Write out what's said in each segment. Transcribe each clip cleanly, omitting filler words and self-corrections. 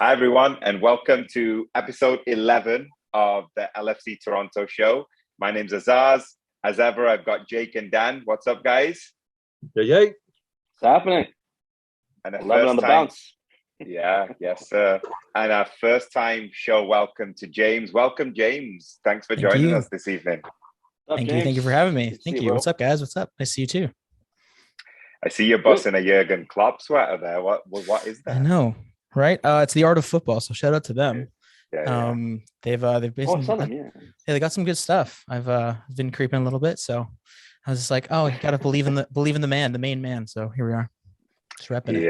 Hi, everyone, and welcome to episode 11 of the LFC Toronto show. My name's Azaz. As ever, I've got Jake and Dan. What's up, guys? Yay. What's happening? And 11 on the bounce. Yeah, yes, sir. And our first time show welcome to James. Welcome, James. Thanks for joining us this evening. Thank you for having me. Thank you. Bro. What's up, guys? What's up? Nice to see you too. I see you're busting a Jurgen Klopp sweater there. What is that? I know, right? It's the Art of Football, so shout out to them. Yeah. They've basically they got some good stuff. I've been creeping a little bit, so I was just like, oh, you gotta believe in the main man. So here we are, just repping it.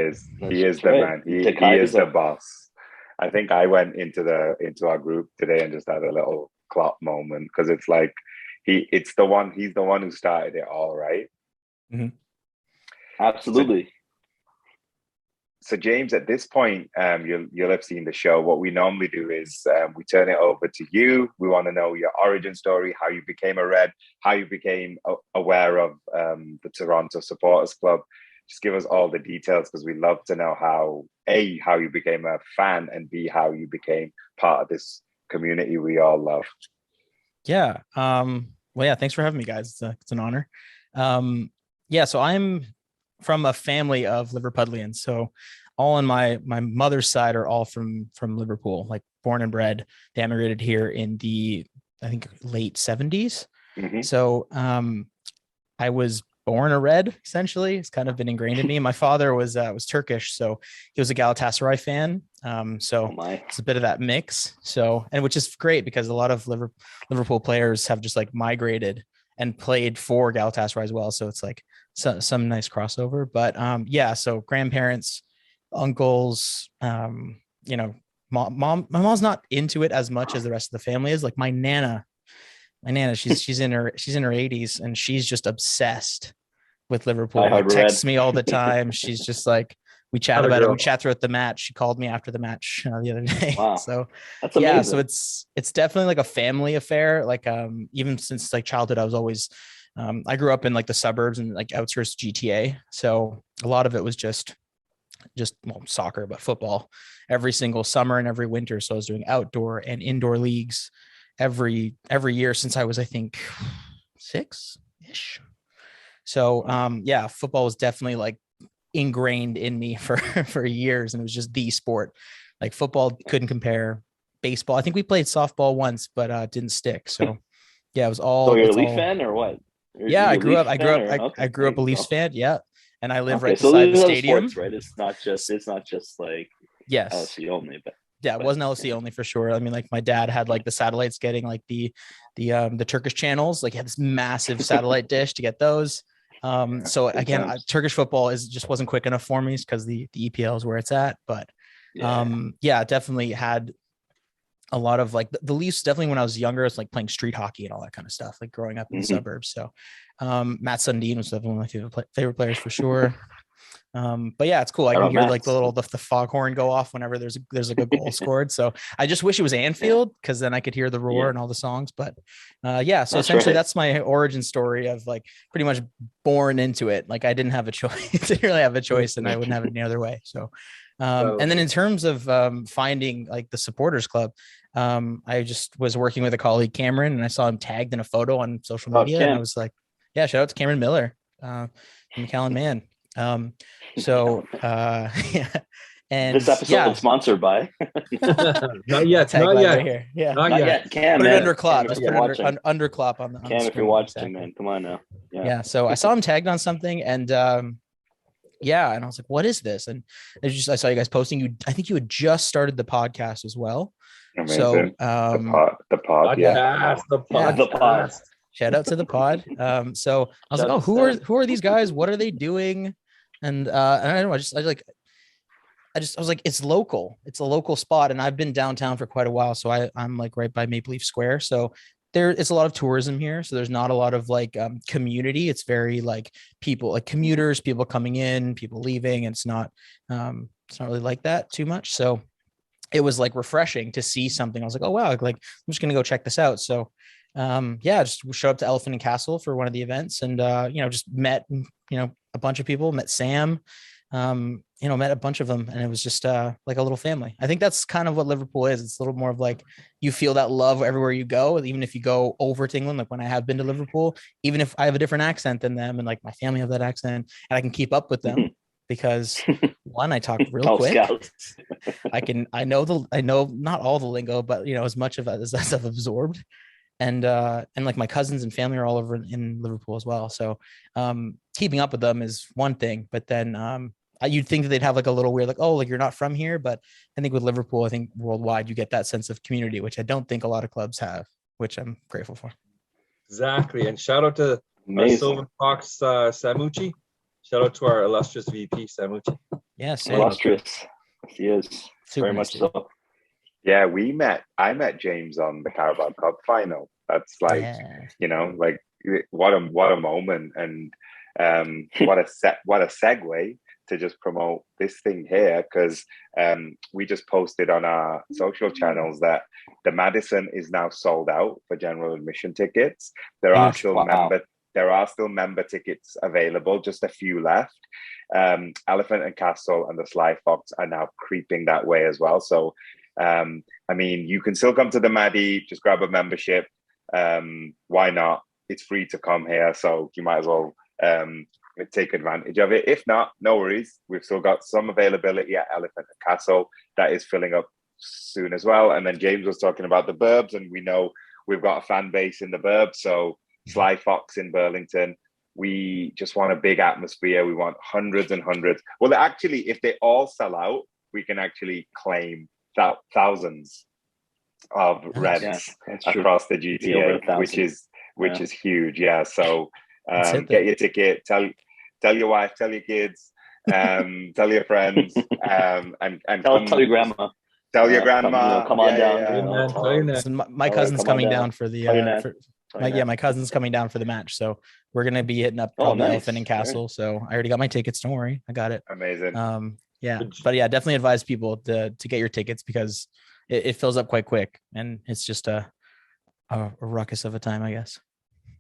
He is the man. He is the boss. I think I went into our group today and just had a little Klopp moment because it's like he's the one who started it all, right? Mm-hmm. Absolutely. So James, at this point, you'll have seen the show. What we normally do is we turn it over to you. We want to know your origin story, how you became a Red, how you became aware of the Toronto Supporters Club. Just give us all the details because we love to know how you became a fan, and B, how you became part of this community we all love. Yeah. Well, yeah. Thanks for having me, guys. It's an honor. So I'm from a family of Liverpudlians. So all on my mother's side are all from Liverpool, like born and bred. They emigrated here in the, I think, late 70s. Mm-hmm. So I was born a Red, essentially. It's kind of been ingrained in me. My father was Turkish, so he was a Galatasaray fan. So it's a bit of that mix. So, and which is great because a lot of Liverpool players have just like migrated and played for Galatasaray as well. So it's like some nice crossover, but so grandparents, uncles, my mom's not into it as much as the rest of the family is. Like my nana, she's in her 80s and she's just obsessed with Liverpool. Like, texts me all the time. She's just like, we chat about it. We chat throughout the match. She called me after the match the other day. Wow. So that's amazing. So it's definitely like a family affair. Like even since like childhood, I was always I grew up in like the suburbs and like outskirts GTA. So a lot of it was just soccer, but football every single summer and every winter. So I was doing outdoor and indoor leagues every year since I was, I think, 6-ish. So football was definitely like ingrained in me for years, and it was just the sport. Like football couldn't compare. Baseball, I think we played softball once, but didn't stick. So yeah, it was all. So you're a Leaf fan or what? I grew up a Leafs fan. Yeah. And I live right so beside the stadium. Sports, right? It's not just like LFC only, but yeah, it wasn't LFC only for sure. I mean, like my dad had like the satellites getting like the Turkish channels, like he had this massive satellite dish to get those. So again, Turkish football just wasn't quick enough for me because the EPL is where it's at. But definitely had a lot of like the Leafs. Definitely when I was younger, it's like playing street hockey and all that kind of stuff, like growing up in the suburbs. So Matt Sundin was definitely one of my favorite players for sure. But yeah, it's cool. I can hear like the foghorn go off whenever there's like a goal scored. So I just wish it was Anfield because then I could hear the roar and all the songs. But so essentially that's my origin story of like pretty much born into it. Like I didn't have a choice, didn't really have a choice, and I wouldn't have it any other way. So and then in terms of finding like the supporters club, I just was working with a colleague, Cameron, and I saw him tagged in a photo on social media, and I was like, yeah, shout out to Cameron Miller, McAllen Man. And this episode is sponsored by not yet. Right here. Yeah, not yet. Cam, put man. it under Klopp. Just Cam, put it under Klopp on the Cam, if you're watching, man, come on now. Yeah. So I saw him tagged on something, and and I was like, what is this? And I saw you guys posting. I think you had just started the podcast as well. Amazing. So the pod. The pod. Shout out to the pod. So I was like, oh, who are these guys? What are they doing? And I don't know. I was like, it's local. It's a local spot, and I've been downtown for quite a while. So I'm like right by Maple Leaf Square. So it's a lot of tourism here. So there's not a lot of like community. It's very like people, like commuters, people coming in, people leaving. And it's not really like that too much. So it was like refreshing to see something. I was like, oh wow, like I'm just gonna go check this out. So just showed up to Elephant and Castle for one of the events, and just met a bunch of people. Met Sam, met a bunch of them, and it was just like a little family. I think that's kind of what Liverpool is. It's a little more of like, you feel that love everywhere you go, even if you go over to England. Like when I have been to Liverpool, even if I have a different accent than them, and like my family have that accent, and I can keep up with them because one, I talk real quick. I know not all the lingo, but as much of it as I've absorbed. And like my cousins and family are all over in Liverpool as well. So keeping up with them is one thing, but then you'd think that they'd have like a little weird, like, oh, like you're not from here. But I think with Liverpool, I think worldwide, you get that sense of community, which I don't think a lot of clubs have, which I'm grateful for. Exactly. And shout out to our Silver Fox, Samucci. Shout out to our illustrious VP, Samucci. Yes. Illustrious. He is. Super very much so. Yeah, I met James on the Carabao Cup final. That's like, like what a moment, and what a segue to just promote this thing here, because we just posted on our social channels that the Madison is now sold out for general admission tickets. There are still member tickets available, just a few left. Elephant and Castle and the Sly Fox are now creeping that way as well. So you can still come to the Maddie, just grab a membership. Why not? It's free to come here, so you might as well take advantage of it. If not, no worries. We've still got some availability at Elephant and Castle that is filling up soon as well. And then James was talking about the Burbs, and we know we've got a fan base in the Burbs. So Sly Fox in Burlington, we just want a big atmosphere. We want hundreds and hundreds. Well, actually, if they all sell out, we can actually claim thousands of Reds across the GTA, which is huge. Yeah. So get your ticket, tell your wife, tell your kids, tell your friends, and tell your grandma. Tell your grandma. Come on down. So my cousin's coming down for the my cousin's coming down for the match, so we're gonna be hitting up the Elephant and Castle. So I already got my tickets. Don't worry, I got it. Amazing. But definitely advise people to get your tickets, because it fills up quite quick, and it's just a ruckus of a time, I guess.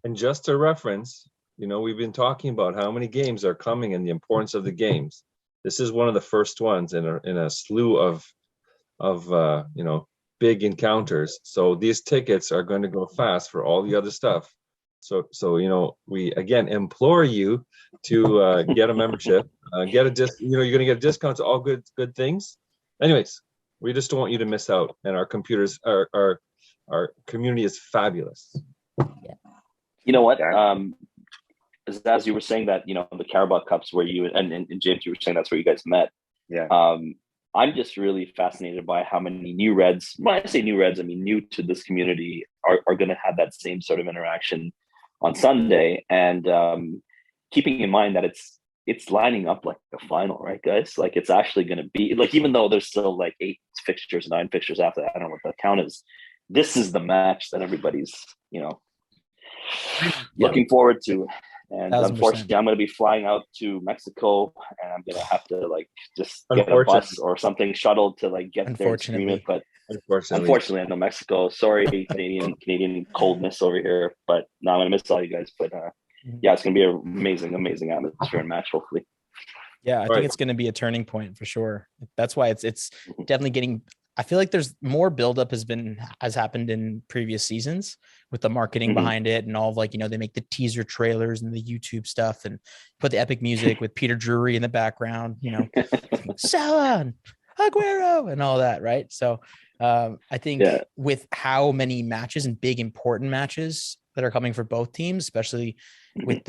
And just a reference, we've been talking about how many games are coming and the importance of the games. This is one of the first ones in a slew of big encounters. So these tickets are going to go fast for all the other stuff. So we again implore you to get a membership, get a you're going to get discounts, all good things. Anyways, we just don't want you to miss out. And our our community is fabulous. Yeah. You know what? As you were saying that, the Carabao Cups where you and James, you were saying that's where you guys met. Yeah. I'm just really fascinated by how many new Reds, when I say new Reds, I mean new to this community, are going to have that same sort of interaction on Sunday. And keeping in mind that it's lining up like a final, right, guys? Like it's actually going to be like, even though there's still like 8 fixtures, 9 fixtures after that, I don't know what the count is. This is the match that everybody's, looking forward to. And 1,000%. unfortunately, I'm going to be flying out to Mexico, and I'm going to have to just get a bus or something shuttled to get there and stream it. But unfortunately, I know Mexico. Sorry, Canadian coldness over here. But no, I'm going to miss all you guys. But it's going to be an amazing atmosphere and match, hopefully. Yeah, I think it's going to be a turning point for sure. That's why it's definitely getting. I feel like there's more buildup has happened in previous seasons with the marketing behind it, and all of they make the teaser trailers and the YouTube stuff and put the epic music with Peter Drury in the background, Salah, Aguero and all that. Right. So I think with how many matches and big important matches that are coming for both teams, especially with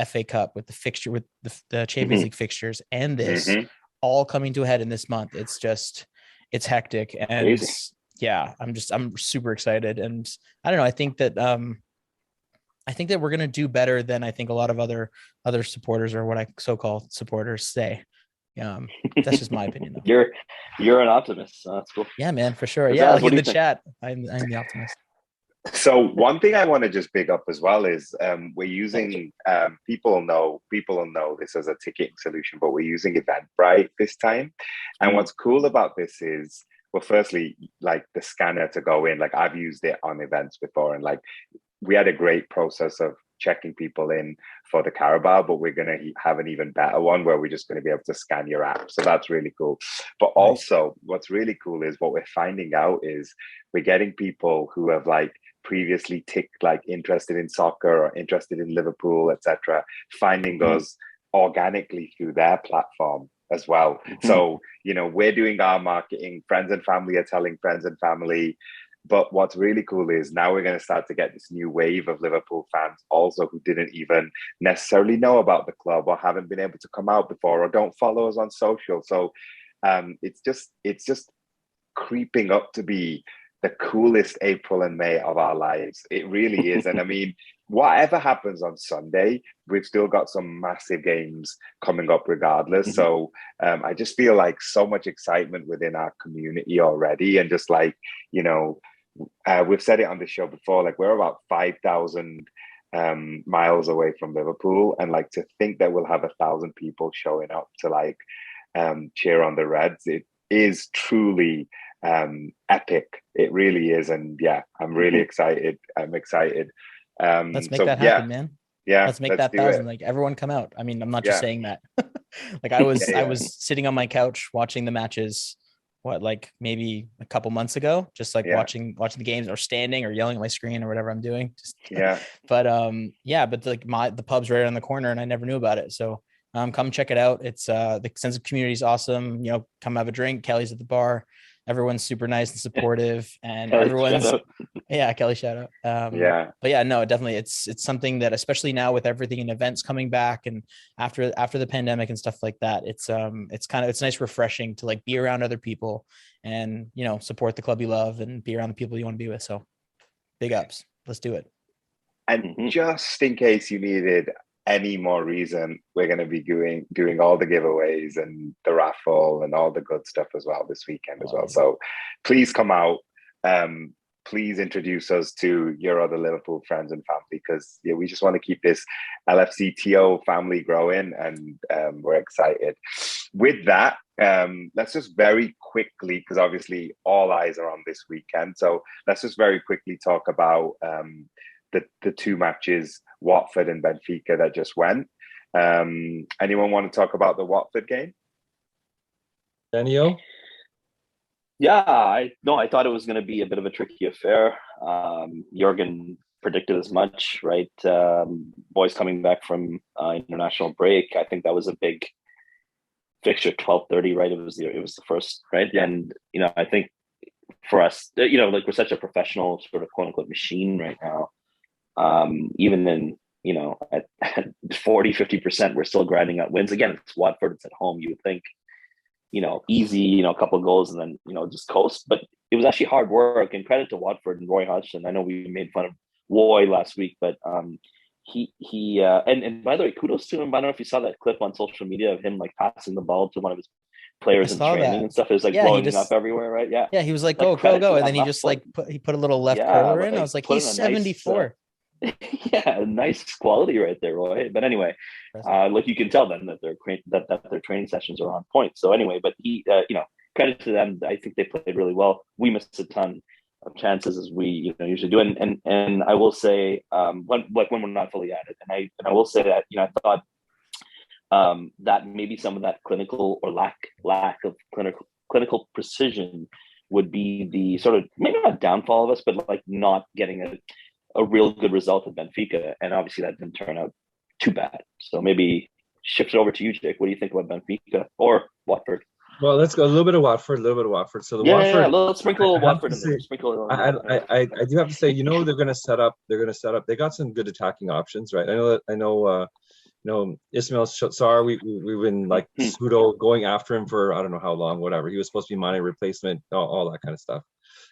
FA Cup, with the fixture, with the Champions League fixtures and this all coming to a head in this month, it's hectic. And I'm super excited. And I don't know, I think that we're going to do better than I think a lot of other supporters, or what I so-called supporters, say. That's just my opinion though. You're an optimist. So that's cool. Yeah, man, for sure. Yeah. Like in the chat, I'm the optimist. So one thing I want to just big up as well is we're using people know this as a ticketing solution, but we're using Eventbrite this time. And what's cool about this is, well, firstly, the scanner to go in, I've used it on events before, and we had a great process of checking people in for the Carabao, but we're going to have an even better one where we're just going to be able to scan your app. So that's really cool. But also what's really cool is what we're finding out is we're getting people who have like previously ticked like interested in soccer or interested in Liverpool, etc., finding us organically through their platform as well. So, you know, we're doing our marketing, friends and family are telling friends and family. But what's really cool is now we're going to start to get this new wave of Liverpool fans also who didn't even necessarily know about the club or haven't been able to come out before or don't follow us on social. So it's just creeping up to be the coolest April and May of our lives. It really is. And I mean, whatever happens on Sunday, we've still got some massive games coming up regardless. So I just feel like so much excitement within our community already. And just like, you know, we've said it on the show before, like we're about 5,000 miles away from Liverpool. And like to think that we'll have 1,000 people showing up to like cheer on the Reds, it is truly epic. It really is. And yeah, I'm really excited. I'm excited. Let's make that happen, man. Yeah, let's make that 1,000. Like everyone come out. I mean, I'm not just saying that. Like I was sitting on my couch watching the matches, like maybe a couple months ago, just like watching the games or standing or yelling at my screen or whatever I'm doing. But the pub's right around the corner and I never knew about it. So come check it out. It's the sense of community is awesome. You know, come have a drink. Kelly's at the bar. Everyone's super nice and supportive, and Kelly, everyone's Kelly, shout out. But yeah, no, definitely, it's something that, especially now with everything and events coming back, and after the pandemic and stuff like that, it's nice, refreshing to like be around other people and, you know, support the club you love and be around the people you want to be with. So, big ups, let's do it. And just in case you needed any more reason, we're going to be doing all the giveaways and the raffle and all the good stuff as well this weekend as well. So please come out. Please introduce us to your other Liverpool friends and family, because we just want to keep this LFC TO family growing, and we're excited. With that, let's just very quickly, because obviously all eyes are on this weekend, so let's just very quickly talk about the two matches, Watford and Benfica, that just went. Anyone want to talk about the Watford game? Daniel? Yeah, I thought it was going to be a bit of a tricky affair. Jurgen predicted as much, right? Boys coming back from international break. I think that was a big fixture, 12:30, right? It was the first, right? Yeah. And, you know, I think for us, you know, like we're such a professional sort of quote unquote machine right now. Even in, you know, at 40-50%, we're still grinding out wins. Again, it's Watford, it's at home. You would think, you know, easy, you know, a couple of goals and then, you know, just coast. But it was actually hard work, and credit to Watford and Roy Hodgson. I know we made fun of Roy last week, but he and by the way, kudos to him. I don't know if you saw that clip on social media of him like passing the ball to one of his players in training and stuff. It was like blowing up everywhere, right? Yeah, he was like, go, and then he just like put a little left curler in. I was like, he's 74. Yeah, nice quality right there, Roy. But anyway, like you can tell them that their training sessions are on point. So anyway, but he, you know, credit to them. I think they played really well. We missed a ton of chances, as we, you know, usually do. And I will say, when we're not fully at it, and I will say that, you know, I thought that maybe some of that clinical or lack of clinical precision would be the sort of, maybe not downfall of us, but like not getting a real good result at Benfica. And obviously that didn't turn out too bad. So maybe shift it over to you, Jake. What do you think about Benfica or Watford? Well, let's go a little bit of Watford. So Watford. Let's sprinkle a little Watford in there. I do have to say, you know, they're going to set up. They got some good attacking options, right? I know. You know, Ismail Sarr, we've been like pseudo going after him for I don't know how long, whatever. He was supposed to be Mane replacement, all that kind of stuff.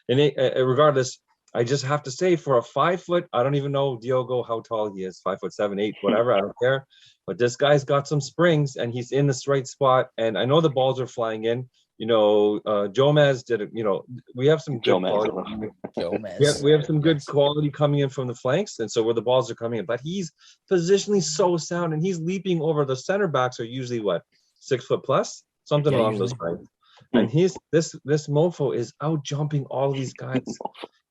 And regardless, I just have to say, for a 5 foot, I don't even know Diogo how tall he is, 5'7", 8", whatever, I don't care. But this guy's got some springs and he's in this right spot. And I know the balls are flying in. You know, Jomez did it. You know, we have some good quality. We have some good quality coming in from the flanks, and so where the balls are coming in. But he's positionally so sound, and he's leaping over. The center backs are usually what, 6 foot plus, something along those lines. And this mofo is out jumping all these guys.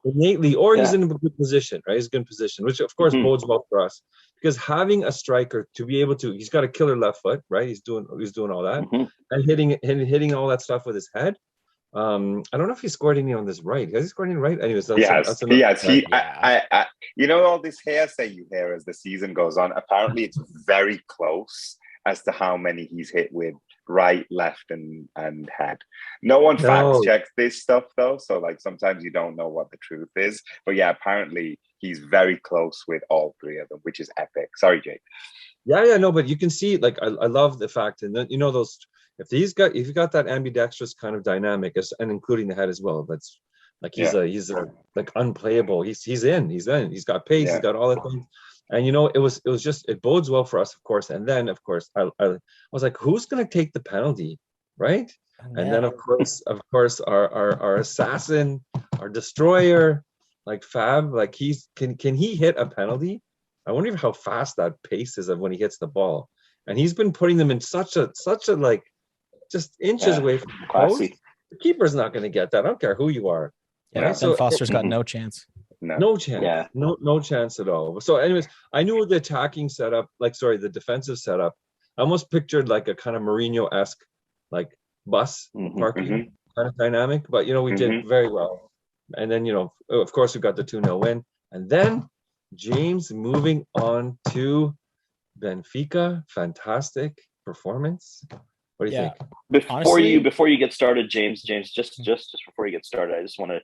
innately, or he's in a good position, right? He's in a good position, which of course bodes well for us, because having a striker to be able to, he's got a killer left foot, right? He's doing all that and hitting all that stuff with his head. I don't know if he scored any on this right. Has he scored any right? Anyways, yes. You know, all this hearsay you hear as the season goes on. Apparently, it's very close as to how many he's hit with right, left, and head. No one fact checks this stuff though, so like sometimes you don't know what the truth is. But yeah, apparently he's very close with all three of them, which is epic. Sorry, Jake. Yeah, no, but you can see, like, I love the fact, and then, you know, those, if you've got that ambidextrous kind of dynamic, and including the head as well, that's like he's like unplayable. He's in. He's got pace. He's got all the things. And you know, it bodes well for us, of course. And then, of course, I was like, who's going to take the penalty, right? And then, of course, our assassin, our destroyer, like Fab, like can he hit a penalty? I wonder how fast that pace is of when he hits the ball. And he's been putting them in such a like just inches away from the post. The keeper's not going to get that. I don't care who you are. Yeah, right? So Foster's got no chance. No chance. Yeah. No chance at all. So anyways, I knew the attacking setup, the defensive setup, I almost pictured like a kind of Mourinho-esque like bus parking kind of dynamic, but you know, we did very well. And then, you know, of course we got the 2-0 win. And then James moving on to Benfica, fantastic performance. What do you think? Before you get started, James, just before you get started, I just want to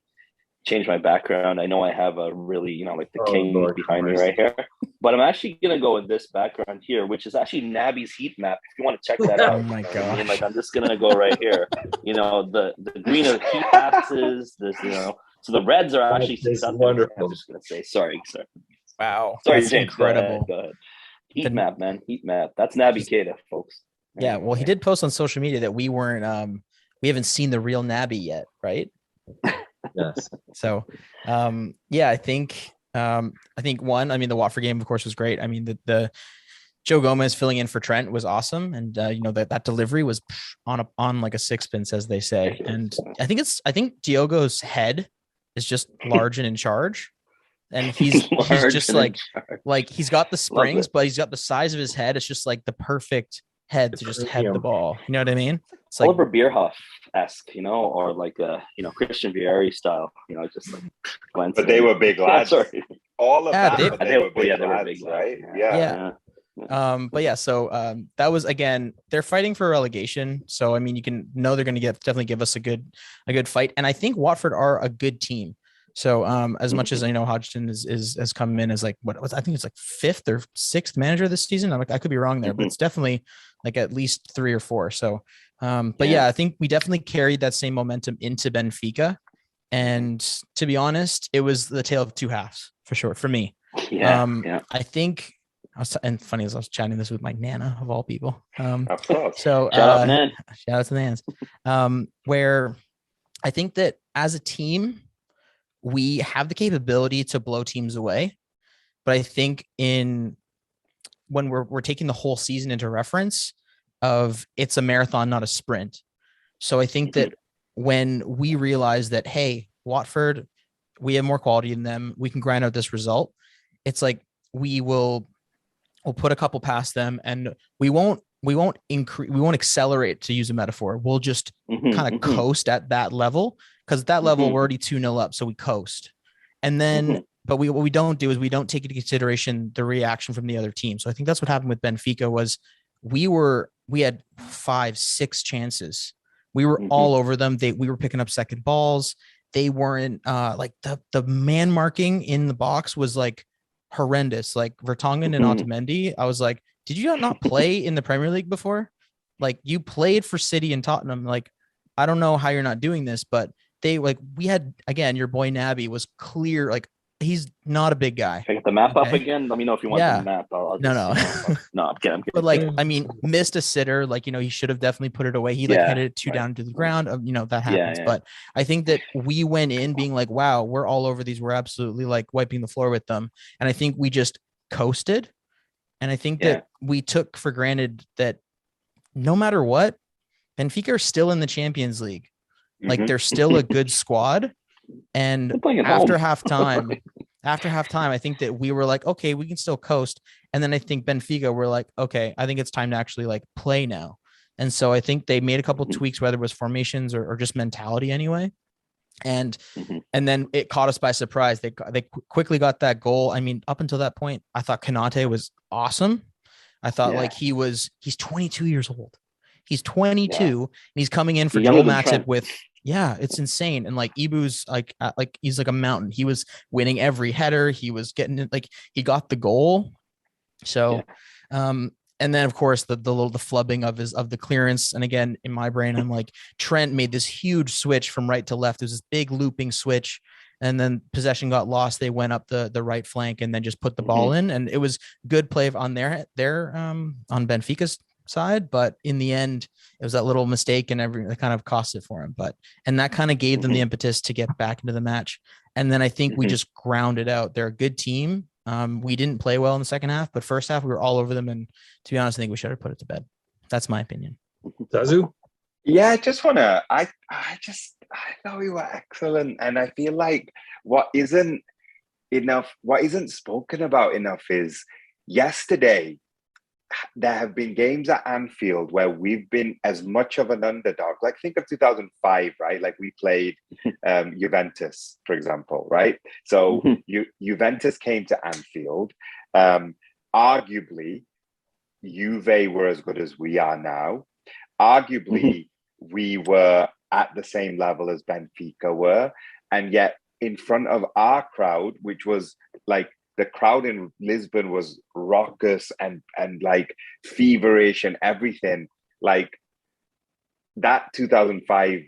change my background. I know I have a really, you know, like the king behind me right here, but I'm actually gonna go with this background here, which is actually Naby's heat map. If you want to check that out, oh my god! I'm just gonna go right here. You know, the green are the heat passes. This, you know, so the reds are actually wonderful. I'm just gonna say sorry. Wow, sorry, that's James. incredible. Go ahead. Heat map, man. Heat map. That's Naby Keita, folks. Yeah, well, he did post on social media that we haven't seen the real Naby yet, right? Yes. So, I think the Watford game, of course, was great. I mean, the Joe Gomez filling in for Trent was awesome, and you know, that delivery was on like a sixpence, as they say. And I think Diogo's head is just large and in charge, and he's just like he's got the springs, but he's got the size of his head. It's just like the perfect head to just head the ball. You know what I mean? It's like Oliver Bierhoff-esque, you know, or like you know, Christian Vieri style, you know, just like. But they were big lads. Sorry. All of that. They were big lads, right? Yeah. So that was, again, they're fighting for relegation. So I mean, they're going to definitely give us a good fight. And I think Watford are a good team. So as much as I know Hodgson has come in as like I think it's like 5th or 6th manager this season. I could be wrong there, but it's definitely like at least 3 or 4. So I think we definitely carried that same momentum into Benfica. And to be honest, it was the tale of two halves for sure for me. I think and funny as I was chatting this with my Nana of all people. Of course. So shout out to the Nanas. Where I think that as a team, we have the capability to blow teams away, but I think when we're taking the whole season into reference of it's a marathon, not a sprint. So I think that when we realize that, hey, Watford, we have more quality than them, we can grind out this result. It's like we'll put a couple past them, and we won't accelerate, to use a metaphor. We'll just kind of coast at that level, because at that level we're already 2-0 up, so we coast. And then but what we don't do is we don't take into consideration the reaction from the other team. So I think that's what happened with Benfica was we had 5-6 chances. We were all over them. We were picking up second balls. They weren't like the man marking in the box was like horrendous. Like Vertonghen and Otamendi, I was like, did you not play in the Premier League before? Like, you played for City and Tottenham. Like, I don't know how you're not doing this, but we had, again, your boy Naby was clear. Like, he's not a big guy. Can I get the map up again? Let me know if you want the map. I'll just, no, I'm kidding. But like, I mean, missed a sitter. Like, you know, he should have definitely put it away. He headed it 2 down to the ground. You know, that happens. But I think that we went in being like, wow, we're all over these. We're absolutely like wiping the floor with them. And I think we just coasted. And I think that we took for granted that no matter what, Benfica are still in the Champions League. Like, they're still a good squad. And They're playing at after home. halftime, I think that we were like, okay, we can still coast. And then I think Benfica were like, okay, I think it's time to actually like play now. And so I think they made a couple tweaks, whether it was formations or just mentality anyway. And then it caught us by surprise. They quickly got that goal. I mean, up until that point, I thought Konate was awesome. I thought like he's 22 years old. He's 22 and he's coming in for Joel Matip with, it's insane. And like Ibu's like he's like a mountain. He was winning every header. He was getting it, like he got the goal. So, and then of course the flubbing of the clearance. And again, in my brain, I'm like, Trent made this huge switch from right to left. It was this big looping switch, and then possession got lost. They went up the right flank and then just put the ball in. And it was good play on their on Benfica's side, but in the end, it was that little mistake and that kind of cost it for him. And that kind of gave them the impetus to get back into the match. And then I think we just grounded out. They're a good team. We didn't play well in the second half, but first half we were all over them. And to be honest, I think we should have put it to bed. That's my opinion. Tazu? Yeah, I just want to, I thought we were excellent. And I feel like what isn't spoken about enough is yesterday, there have been games at Anfield where we've been as much of an underdog. Like think of 2005, right? Like we played Juventus, for example, right? So Juventus came to Anfield. Arguably, Juve were as good as we are now. Arguably, we were at the same level as Benfica were. And yet in front of our crowd, which was like, the crowd in Lisbon was raucous and like feverish and everything. Like that 2005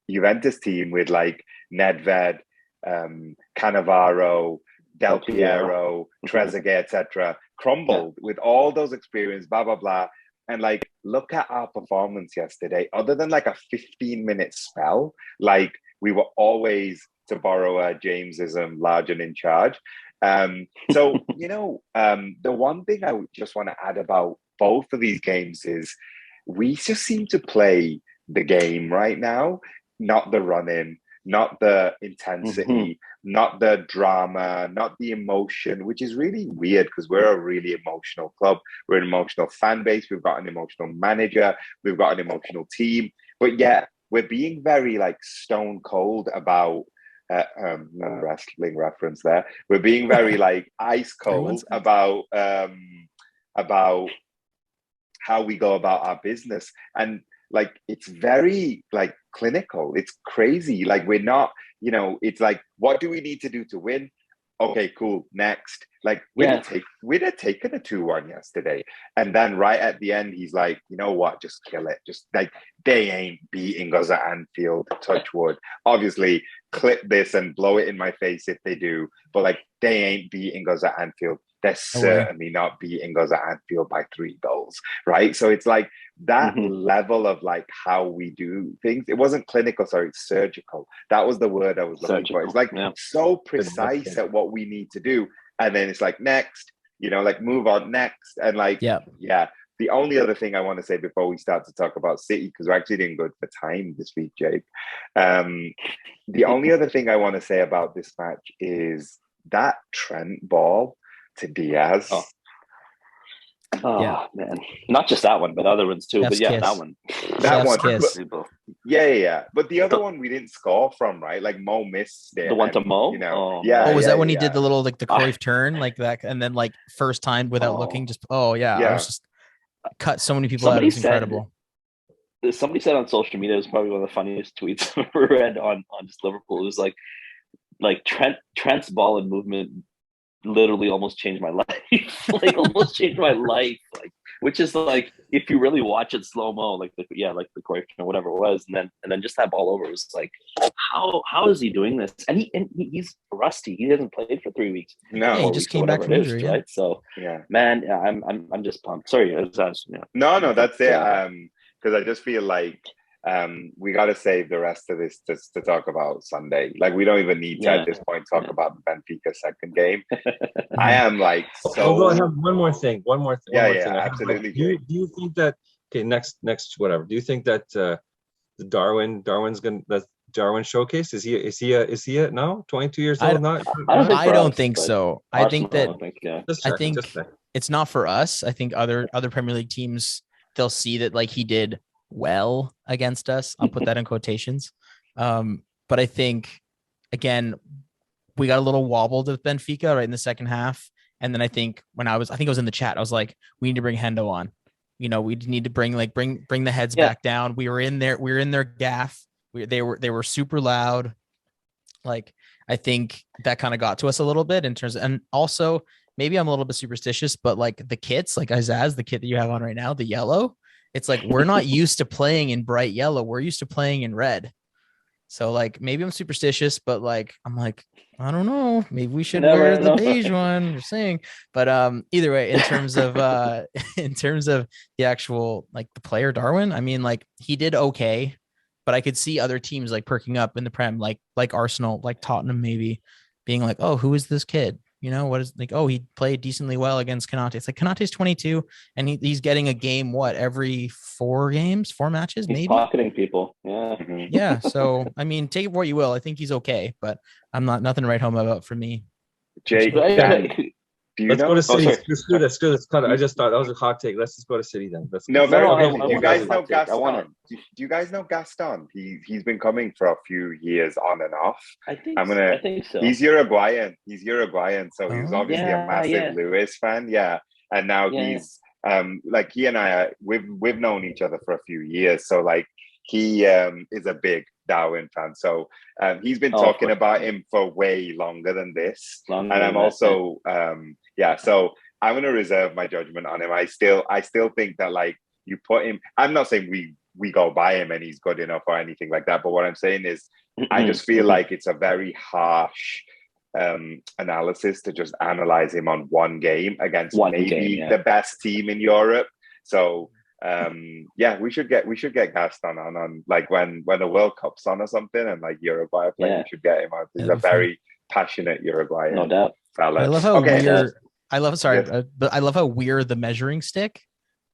Juventus team with like Nedved, Cannavaro, Del Piero, Trezeguet, etc., crumbled with all those experience, blah, blah, blah. And like, look at our performance yesterday. Other than like a 15-minute spell, like we were always, to borrow a Jamesism, large and in charge. So, the one thing I would just want to add about both of these games is we just seem to play the game right now, not the running, not the intensity, not the drama, not the emotion, which is really weird because we're a really emotional club. We're an emotional fan base. We've got an emotional manager. We've got an emotional team. But yet we're being very like stone cold about wrestling reference there. We're being very like ice cold about how we go about our business, and like it's very like clinical. It's crazy. Like we're not, it's like, what do we need to do to win? Okay, cool. Next. Like we'd have taken a 2-1 yesterday. And then right at the end, he's like, you know what? Just kill it. Just like, they ain't beating us at Anfield, touch wood. Obviously, clip this and blow it in my face if they do. But like, they ain't beating us at Anfield. They're certainly not beating us at Anfield by 3 goals, right? So it's like that level of like how we do things. It wasn't clinical, sorry, it's surgical. That was the word I was looking for. It's like so precise at what we need to do. And then it's like, next, like move on next. And like, the only other thing I want to say before we start to talk about City, because we're actually doing good for time this week, Jake. The only other thing I want to say about this match is that Trent ball to Diaz. Oh man, not just that one, but other ones too. Chef's but kiss. that one. Kiss. Yeah. But the other one we didn't score from, right? Like Mo missed it. The one to Mo. Was that when he did the little like the Cruyff turn like that, and then like first time without looking, just I was just cut so many people out. It was incredible. Somebody said on social media, it was probably one of the funniest tweets I've ever read on just Liverpool. It was like Trent's ball and movement literally almost changed my life. Like almost changed my life. Like, which is like, if you really watch it slow mo, like the Cruyff or whatever it was, and then just that ball over, it was like, how is he doing this? And he's rusty. He hasn't played for 3 weeks. No, he just came back from injury, right? So man, I'm just pumped. Sorry, No, that's it. Because I just feel like we got to save the rest of this to talk about Sunday. Like we don't even need to at this point talk about the Benfica second game. I am like so. I have one more thing. Absolutely. Do you think that next whatever? Do you think that the Darwin's gonna Darwin showcase? Is he it now? 22 years old? Not. I don't think so. I think that Just I check, think just check. it's not for us. I think other Premier League teams, they'll see that like he did well against us. I'll put that in quotations. But I think again, we got a little wobbled with Benfica right in the second half. And then I think I think it was in the chat, I was like, we need to bring Hendo on. You know, we need to bring the heads back down. We were in their gaff. They were super loud. Like, I think that kind of got to us a little bit in terms of, and also maybe I'm a little bit superstitious, but like the kits, like Izaz, the kit that you have on right now, the yellow, it's like, we're not used to playing in bright yellow. We're used to playing in red. So like, maybe I'm superstitious, but like, I'm like, I don't know, maybe we should wear the beige one. You're saying, but either way, in terms of the actual, like the player Darwin, I mean, like he did okay, but I could see other teams like perking up in the Prem, like Arsenal, like Tottenham, maybe being like, oh, who is this kid? You know, what is like, oh, he played decently well against Konate. It's like Konate's 22 and he's getting a game, every 4 matches, he's maybe pocketing people. Yeah. Yeah. So, I mean, take it for what you will. I think he's okay, but I'm nothing to write home about for me. Jake, let's go to City. Let's do this. Let's cut it. I just thought that was a hot take. Let's just go to City then. Do you guys know Gaston? Do you guys know Gaston? He's been coming for a few years on and off. I think so. He's Uruguayan. So he was obviously a massive Lewis fan. Yeah. And now he's like, he and I we've known each other for a few years. So like he is a big Darwin fan. So he's been talking about him for way longer than this. And I'm also so I'm going to reserve my judgment on him. I still think that like you put him, I'm not saying we go by him and he's good enough or anything like that, but what I'm saying is I just feel like it's a very harsh analysis to just analyze him on one game against the best team in Europe. So we should get Gaston on like when the World Cup's on or something, and like Uruguay are playing, we should get him on. He's a very passionate Uruguayan. No doubt. Fella. I love how weird. But I love how weird the measuring stick.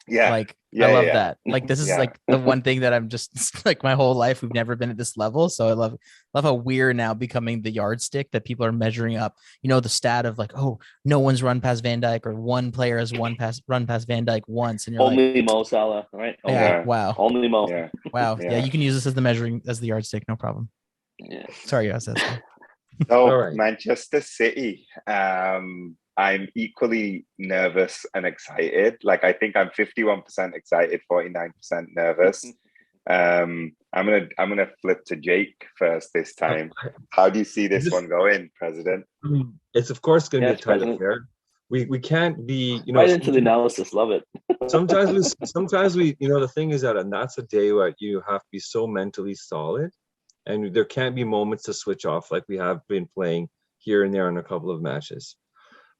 Yeah. I love that. Like, this is like the one thing that I'm just like, my whole life we've never been at this level. So I love how we're now becoming the yardstick that people are measuring up. You know, the stat of like, oh, no one's run past Van Dijk, or one player has run past Van Dijk once, and you're only Mo Salah, right? Wow. Only Mo. Yeah. Wow. Yeah. You can use this as the yardstick, no problem. Yeah. Sorry, guys. So Manchester City. I'm equally nervous and excited. Like, I think I'm 51% excited, 49% nervous. I'm gonna flip to Jake first this time. How do you see this one going, President? It's of course going to be a tight affair. We can't be, right into the analysis. Love it. sometimes we the thing is that, and that's a day where you have to be so mentally solid, and there can't be moments to switch off like we have been playing here and there in a couple of matches.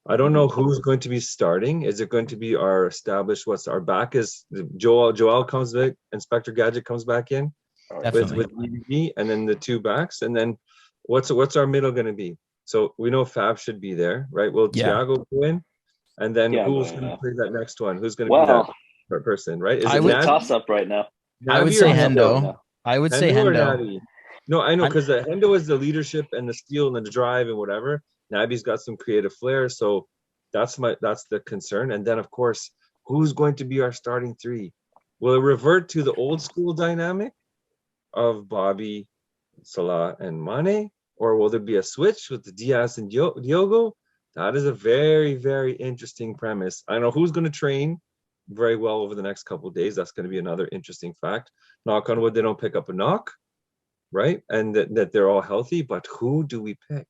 I don't know who's going to be starting. Is it going to be our established? Our back is Joel comes back, Inspector Gadget comes back in with EVP, and then the 2 backs, and then what's our middle going to be? So we know Fab should be there, right? Will Thiago go in, and then who's going to play that next one? Who's going to be that person, right? Is it toss up right now? I would say Hendo. I would say Hendo. No, I know, because the Hendo is the leadership and the steal and the drive and whatever. Naby's got some creative flair, so that's the concern. And then, of course, who's going to be our starting 3? Will it revert to the old school dynamic of Bobby, Salah, and Mane, or will there be a switch with the Diaz and Diogo? That is a very, very interesting premise. I don't know who's going to train very well over the next couple of days. That's going to be another interesting fact. Knock on wood, they don't pick up a knock, right? And that they're all healthy. But who do we pick?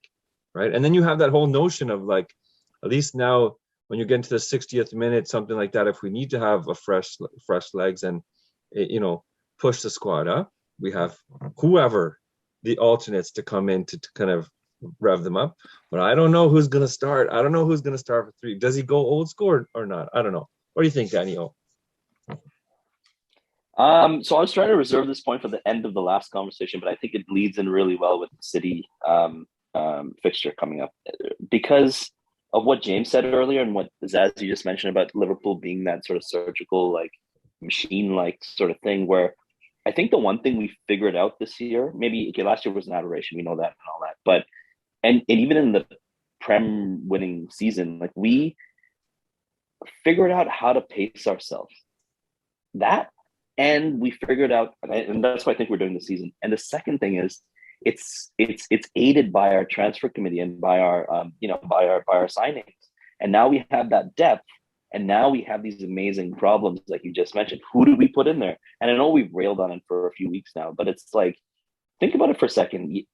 Right. And then you have that whole notion of like, at least now when you get into the 60th minute, something like that, if we need to have a fresh legs and, push the squad up, we have whoever the alternates to come in to kind of rev them up. But I don't know who's going to start. I don't know who's going to start for 3. Does he go old school or not? I don't know. What do you think, Daniel? So I was trying to reserve this point for the end of the last conversation, but I think it bleeds in really well with the City fixture coming up, because of what James said earlier and what Zaz you just mentioned about Liverpool being that sort of surgical, like machine-like sort of thing, where I think the one thing we figured out this year, maybe okay, last year was an aberration, we know that and all that, but and even in the Prem winning season, like we figured out how to pace ourselves. That, and we figured out, and that's what I think we're doing this season. And the second thing is, it's aided by our transfer committee and by our by our signings. And now we have that depth, and now we have these amazing problems like you just mentioned. Who did we put in there? And I know we've railed on it for a few weeks now, but it's like, think about it for a second.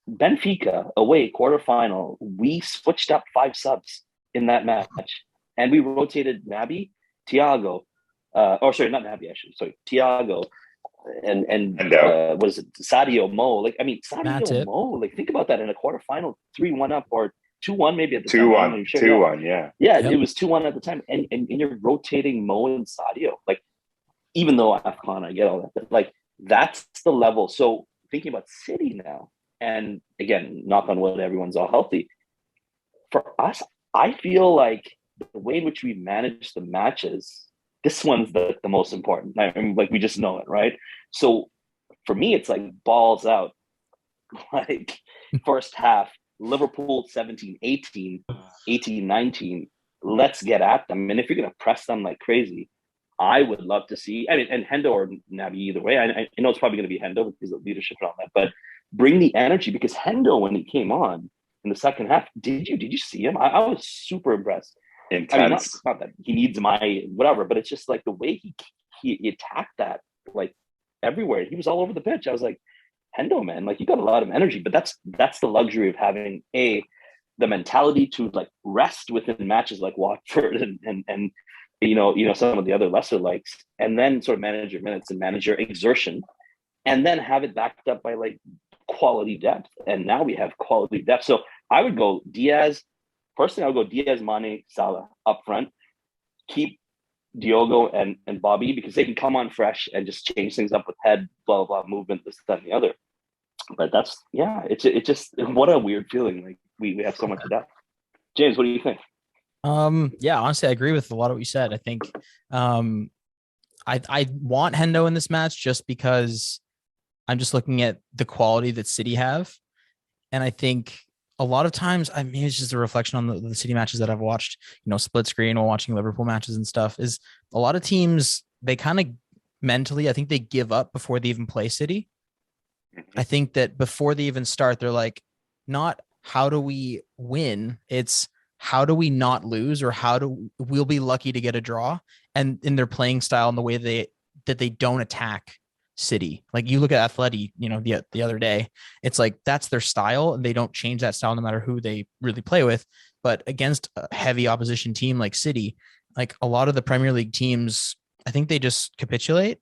Benfica away quarterfinal, we switched up 5 subs in that match, and we rotated Naby, Thiago, not Naby, actually, sorry, Thiago, and was it Sadio Mo? Like, I mean, Sadio Mo, like, think about that in a quarterfinal, 3-1 up or 2-1 maybe at the 2-1, time. 2-1, yeah. Yeah, yep. It was 2-1 at the time, and you're rotating Mo and Sadio. Like, even though AFCON, I get all that, but like, that's the level. So thinking about City now, and again, knock on wood, everyone's all healthy. For us, I feel like the way in which we manage the matches, this one's the most important. I mean, like, we just know it, right? So for me, it's like balls out. Like, first half, Liverpool 17-18, 18-19. Let's get at them. And if you're going to press them like crazy, I would love to see, I mean, and Hendo or Naby, either way. I know it's probably going to be Hendo because of leadership and all that, but bring the energy, because Hendo, when he came on in the second half, did you see him? I was super impressed. Intense. I mean, not that he needs my whatever, but it's just like the way he attacked that, like, everywhere. He was all over the pitch. I was like, Hendo, man, like, you got a lot of energy, but that's the luxury of having the mentality to like rest within matches like Watford and some of the other lesser likes, and then sort of manage your minutes and manage your exertion, and then have it backed up by like quality depth. And now we have quality depth. So I would go Diaz. Personally, I would go Diaz, Mane, Salah up front. Keep Diogo and Bobby, because they can come on fresh and just change things up with head, blah, blah, blah, movement, this, that, and the other. But it's just what a weird feeling. Like, we have so much depth. James, what do you think? Yeah, honestly, I agree with a lot of what you said. I think I want Hendo in this match just because I'm just looking at the quality that City have. And I think a lot of times, I mean, it's just a reflection on the City matches that I've watched, split screen while watching Liverpool matches and stuff, is a lot of teams, they kind of mentally, I think they give up before they even play City. I think that before they even start, they're like, not how do we win? It's how do we not lose, or we'll be lucky to get a draw. And in their playing style and the way that they don't attack City. Like, you look at Atleti, the other day, it's like, that's their style, and they don't change that style no matter who they really play with. But against a heavy opposition team like City, like a lot of the Premier League teams, I think they just capitulate.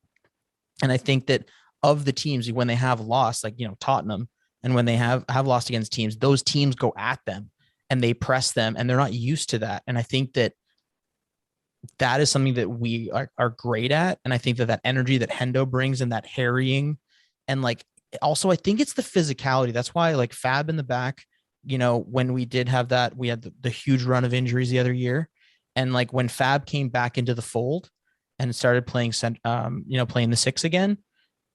And I think that of the teams, when they have lost, like, Tottenham, and when they have lost against teams, those teams go at them and they press them, and they're not used to that. And I think that is something that we are great at. And I think that energy that Hendo brings, and that harrying, and like, also, I think it's the physicality. That's why, like, Fab in the back, when we did have that, we had the huge run of injuries the other year. And like, when Fab came back into the fold and started playing, playing the 6 again,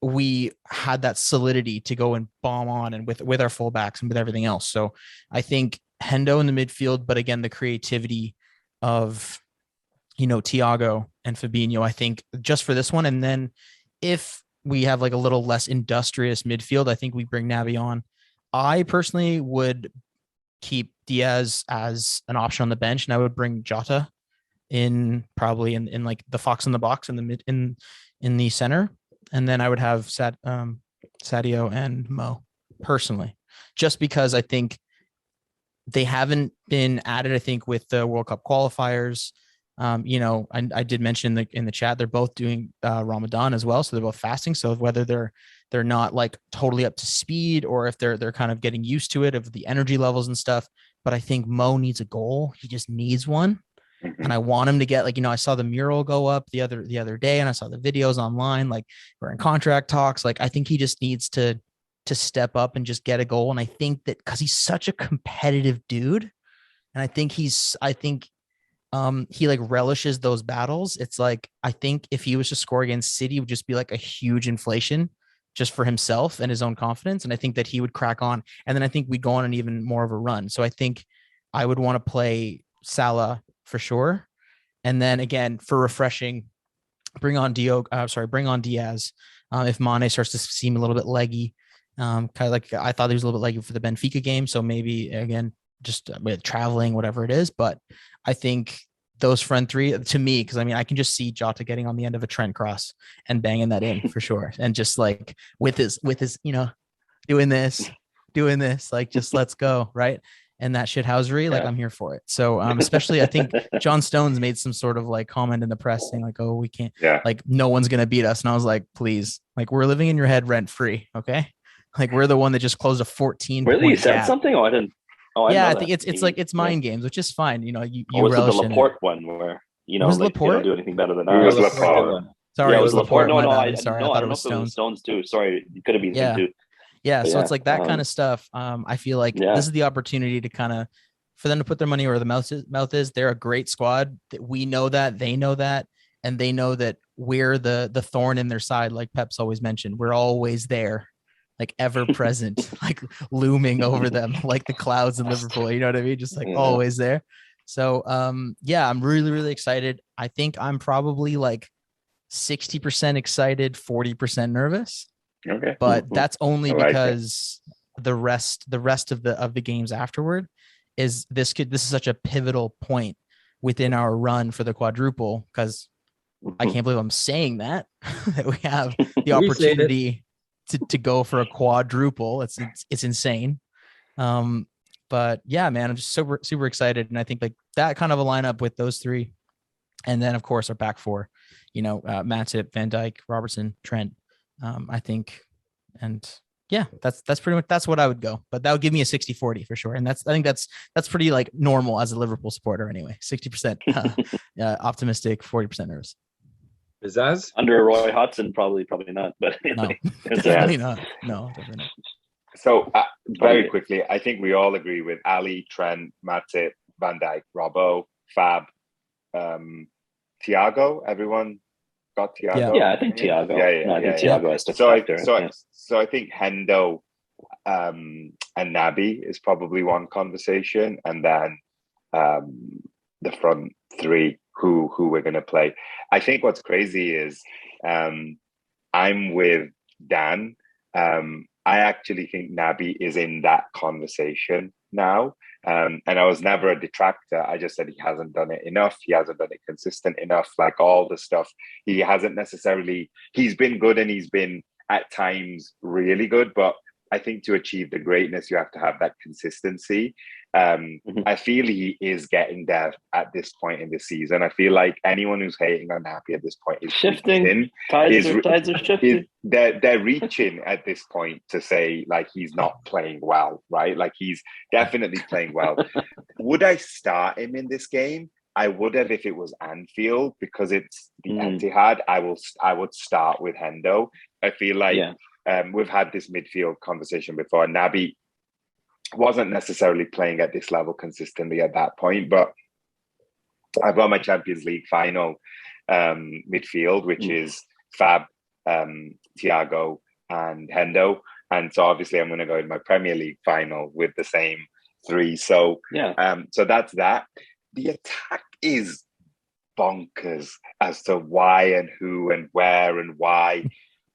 we had that solidity to go and bomb on, and with our fullbacks and with everything else. So I think Hendo in the midfield, but again, the creativity of, Thiago and Fabinho, I think, just for this one. And then if we have like a little less industrious midfield, I think we bring Naby on. I personally would keep Diaz as an option on the bench, and I would bring Jota in, probably in like the fox in the box in the mid, in the center. And then I would have Sadio and Mo, personally, just because I think they haven't been added, I think, with the World Cup qualifiers. I did mention in the chat, they're both doing Ramadan as well. So they're both fasting. So whether they're not like totally up to speed, or if they're kind of getting used to it, of the energy levels and stuff. But I think Mo needs a goal. He just needs one. And I want him to get, like, I saw the mural go up the other day, and I saw the videos online, like, we're in contract talks. Like, I think he just needs to step up and just get a goal. And I think that because he's such a competitive dude, and I think he like relishes those battles. It's like, I think if he was to score against City, it would just be like a huge inflation just for himself and his own confidence. And I think that he would crack on. And then I think we'd go on an even more of a run. So I think I would want to play Salah for sure. And then again, for refreshing, bring on Diaz. If Mane starts to seem a little bit leggy, kind of like I thought he was a little bit leggy for the Benfica game. So maybe again, just with traveling, whatever it is. But I think those front three to me, because I mean, I can just see Jota getting on the end of a Trent cross and banging that in for sure. And just like with his, doing this, like, just let's go. Right. And that shithousery, like I'm here for it. So especially I think John Stones made some sort of like comment in the press saying like, oh, we can't, like no one's going to beat us. And I was like, please, like we're living in your head rent free. Okay. Like we're the one that just closed a 14 Really? point You said gap. something? Oh, I didn't. Oh, yeah, I think it's like it's mind games, which is fine. You was relish it the in Laporte it. one where Was like Laporte? they don't do anything better than It was us? Laporte. Sorry, it was Laporte. No, I'm sorry. I thought don't it was know if it was Stones. Stones too. Sorry, it could have been him too. Yeah, so it's like that kind of stuff. I feel like this is the opportunity to kind of for them to put their money where the mouth is. They're a great squad. That we know that, they know that, and they know that we're the thorn in their side, like Pep's always mentioned. We're always there, like ever present, like looming over them, like the clouds in Liverpool. You know what I mean? Just like always there. So yeah, I'm really, really excited. I think I'm probably like 60% excited, 40% nervous. Okay. But that's only because the rest of the games afterward is this is such a pivotal point within our run for the quadruple, because I can't believe I'm saying that that we have the opportunity to go for a quadruple. It's insane. But yeah, man, I'm just super, super excited. And I think like that kind of a lineup with those three. And then of course our back four, Matip, Van Dijk, Robertson, Trent, I think. And yeah, that's pretty much, that's what I would go, but that would give me a 60-40 for sure. And I think that's pretty like normal as a Liverpool supporter anyway. 60% optimistic, 40% nervous. Pizzazz? Under Roy Hodgson, probably not, but no, definitely not. No, definitely not. So very quickly, I think we all agree with Ali, Trent, Matip, Van Dijk, Robbo, Fab, Thiago. Everyone got Thiago. Yeah, I think Thiago. I think Thiago has to factor. So I think Hendo and Naby is probably one conversation, and then the front three who we're going to play. I think what's crazy is I'm with Dan. I actually think Naby is in that conversation now. And I was never a detractor. I just said he hasn't done it enough. He hasn't done it consistent enough. Like all the stuff, he hasn't necessarily, he's been good and he's been at times really good, but I think to achieve the greatness, you have to have that consistency. I feel he is getting there at this point in the season. I feel like anyone who's hating on Naby at this point is shifting. Tides are shifting. They're reaching at this point to say like he's not playing well, right? Like he's definitely playing well. Would I start him in this game? I would have if it was Anfield, because it's the Etihad. I would start with Hendo. I feel like we've had this midfield conversation before. Naby wasn't necessarily playing at this level consistently at that point, but I've got my Champions League final midfield, which is Fab, Thiago, and Hendo. And so obviously I'm going to go in my Premier League final with the same three. So so that's that. The attack is bonkers as to why and who and where and why.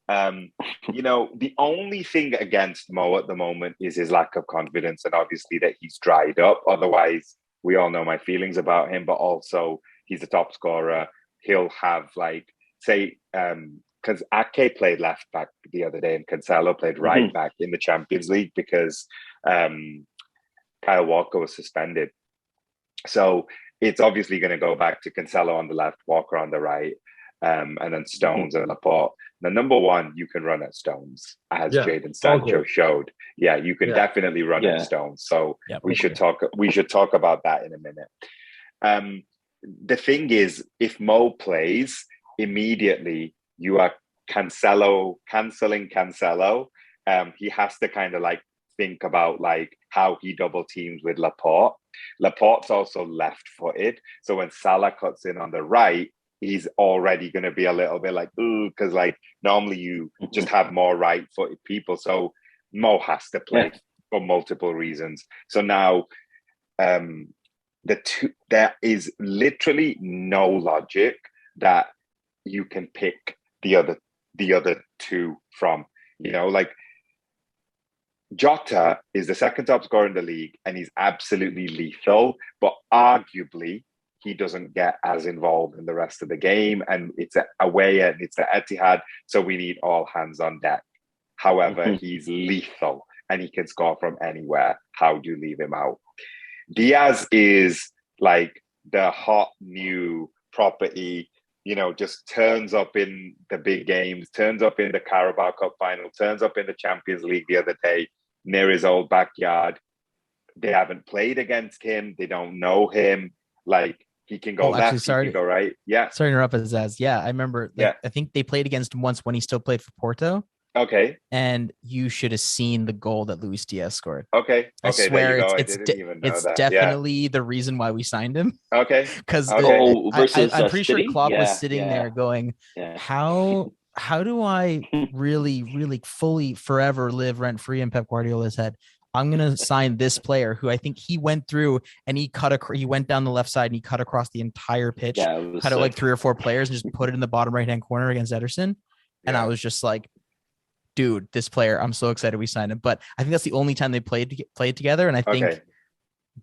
The only thing against Mo at the moment is his lack of confidence, and obviously that he's dried up. Otherwise, we all know my feelings about him, but also he's a top scorer. He'll have because Ake played left back the other day and Cancelo played right back in the Champions League because Kyle Walker was suspended. So it's obviously going to go back to Cancelo on the left, Walker on the right, and then Stones and Laporte. The number one, you can run at Stones, as Jadon Sancho showed. Yeah, you can definitely run at Stones. So we should talk about that in a minute. The thing is, if Mo plays, immediately you are canceling Cancelo. He has to kind of like think about like how he double teams with Laporte. Laporte's also left-footed, so when Salah cuts in on the right, he's already going to be a little bit like, ooh, because like normally you just have more right-footed people. So Mo has to play for multiple reasons. So now there is literally no logic that you can pick the other two from. You know, like Jota is the second top scorer in the league and he's absolutely lethal, but arguably he doesn't get as involved in the rest of the game, and it's away and it's at Etihad, so we need all hands on deck. However, he's lethal and he can score from anywhere. How do you leave him out? Diaz is like the hot new property, you know, just turns up in the big games, turns up in the Carabao Cup final, turns up in the Champions League the other day near his old backyard. They haven't played against him. They don't know him. Like, he can go left, he can go right. Yeah. Sorry to interrupt, Azaz. Yeah, I remember. Like, I think they played against him once when he still played for Porto. Okay. And you should have seen the goal that Luis Diaz scored. Okay. I swear it's definitely the reason why we signed him. Okay. Because okay. I'm pretty sure Klopp was sitting there going, how do I really fully forever live rent free in Pep Guardiola's head? I'm going to sign this player who I think he went through and he went down the left side and he cut across the entire pitch, cut out like 3 or 4 players and just put it in the bottom right-hand corner against Ederson. And I was just like, dude, this player, I'm so excited we signed him. But I think that's the only time they played together. And I think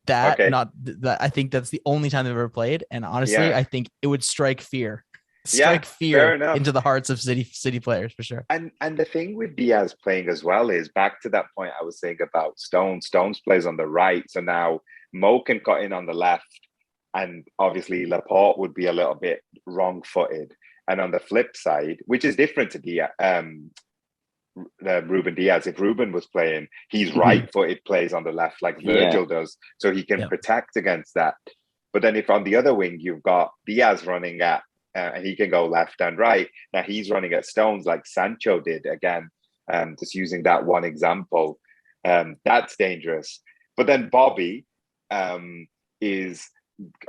I think that's the only time they've ever played. And honestly, I think it would strike fear into the hearts of city players for sure. And the thing with Diaz playing as well is back to that point I was saying about Stones. Stones plays on the right, so now Mo can cut in on the left, and obviously Laporte would be a little bit wrong-footed. And on the flip side, which is different to Diaz, Ruben Diaz, if Ruben was playing, he's right-footed, plays on the left like Virgil does, so he can protect against that. But then if on the other wing you've got Diaz running at and he can go left and right. Now he's running at Stones like Sancho did again. Just using that one example, that's dangerous. But then Bobby is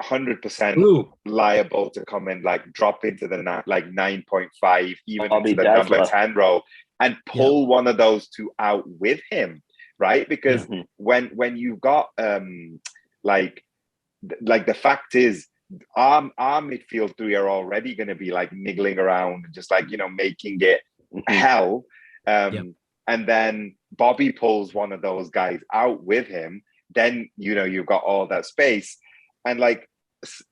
100% liable to come and like drop into the 9.5, even into the number 10 role, and pull one of those two out with him, right? Because when you've got like the fact is, our midfield 3 are already going to be like niggling around and just like, you know, making it hell. And then Bobby pulls one of those guys out with him. Then, you know, you've got all that space. And like,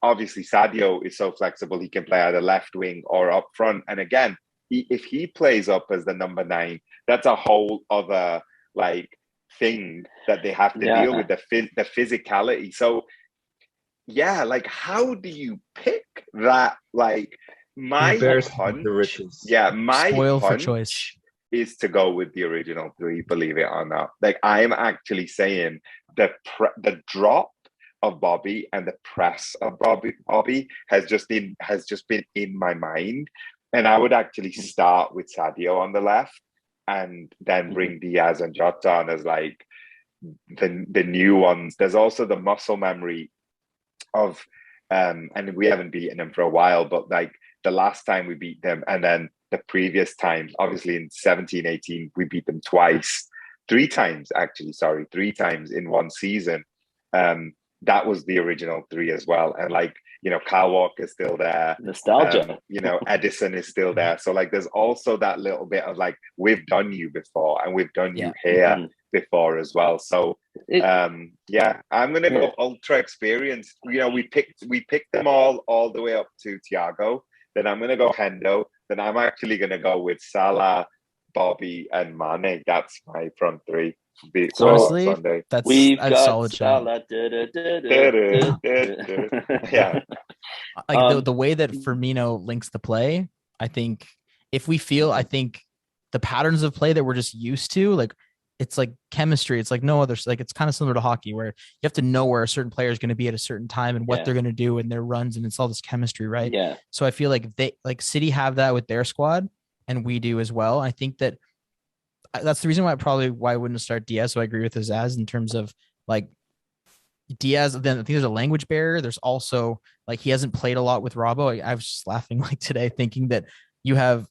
obviously Sadio is so flexible. He can play either left wing or up front. And again, if he plays up as the number 9, that's a whole other like thing that they have to deal with, the physicality. So yeah, like how do you pick that? Like my hunch, for choice is to go with the original 3, believe it or not. Like I'm actually saying the drop of Bobby and the press of Bobby has just been in my mind. And I would actually start with Sadio on the left and then bring Diaz and Jota on as like the new ones. There's also the muscle memory of and we haven't beaten them for a while, but like the last time we beat them and then the previous time, obviously in 17-18 we beat them three times in one season. That was the original 3 as well. And like, you know, Kyle Walker's still there. Nostalgia. You know, Edison is still there. So like there's also that little bit of like, we've done you before and we've done you here before as well. So I'm gonna go ultra experienced. You know, we picked them all the way up to Thiago. Then I'm gonna go Hendo. Then I'm actually gonna go with Salah, Bobby, and Mane. That's my front 3. So honestly, that's a solid shot. Yeah. Like the way that Firmino links the play, I think I think the patterns of play that we're just used to, like it's like chemistry. It's like no other, like it's kind of similar to hockey where you have to know where a certain player is going to be at a certain time and what they're going to do in their runs. And it's all this chemistry, right? Yeah. So I feel like City have that with their squad and we do as well. I think that that's the reason why I wouldn't start Diaz. So I agree with Azaz in terms of like, Diaz, then I think there's a language barrier. There's also like he hasn't played a lot with Robbo. I was just laughing like today thinking that you have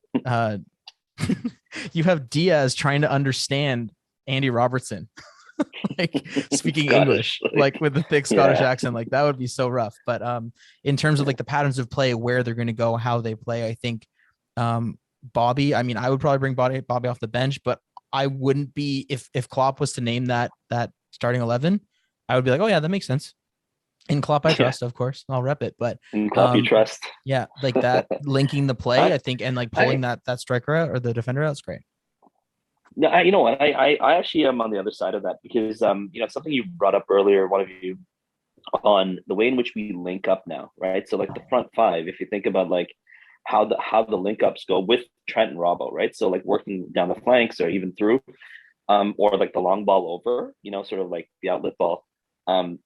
you have Diaz trying to understand Andy Robertson. Like speaking English, like with the thick Scottish accent, like that would be so rough. But in terms of like the patterns of play, where they're going to go, how they play, I think Bobby. I mean, I would probably bring Bobby off the bench, but I wouldn't be if Klopp was to name that starting 11. I would be like, oh yeah, that makes sense. In Klopp, I trust, of course. I'll rep it, but in Klopp, you trust. Yeah, like that linking the play, I think, and like pulling that striker out or the defender out is great. No, you know what? I actually am on the other side of that because something you brought up earlier, one of you, on the way in which we link up now, right? So like the front five, if you think about like how the link ups go with Trent and Robbo, right? So like working down the flanks or even through, or like the long ball over, sort of like the outlet ball. I'm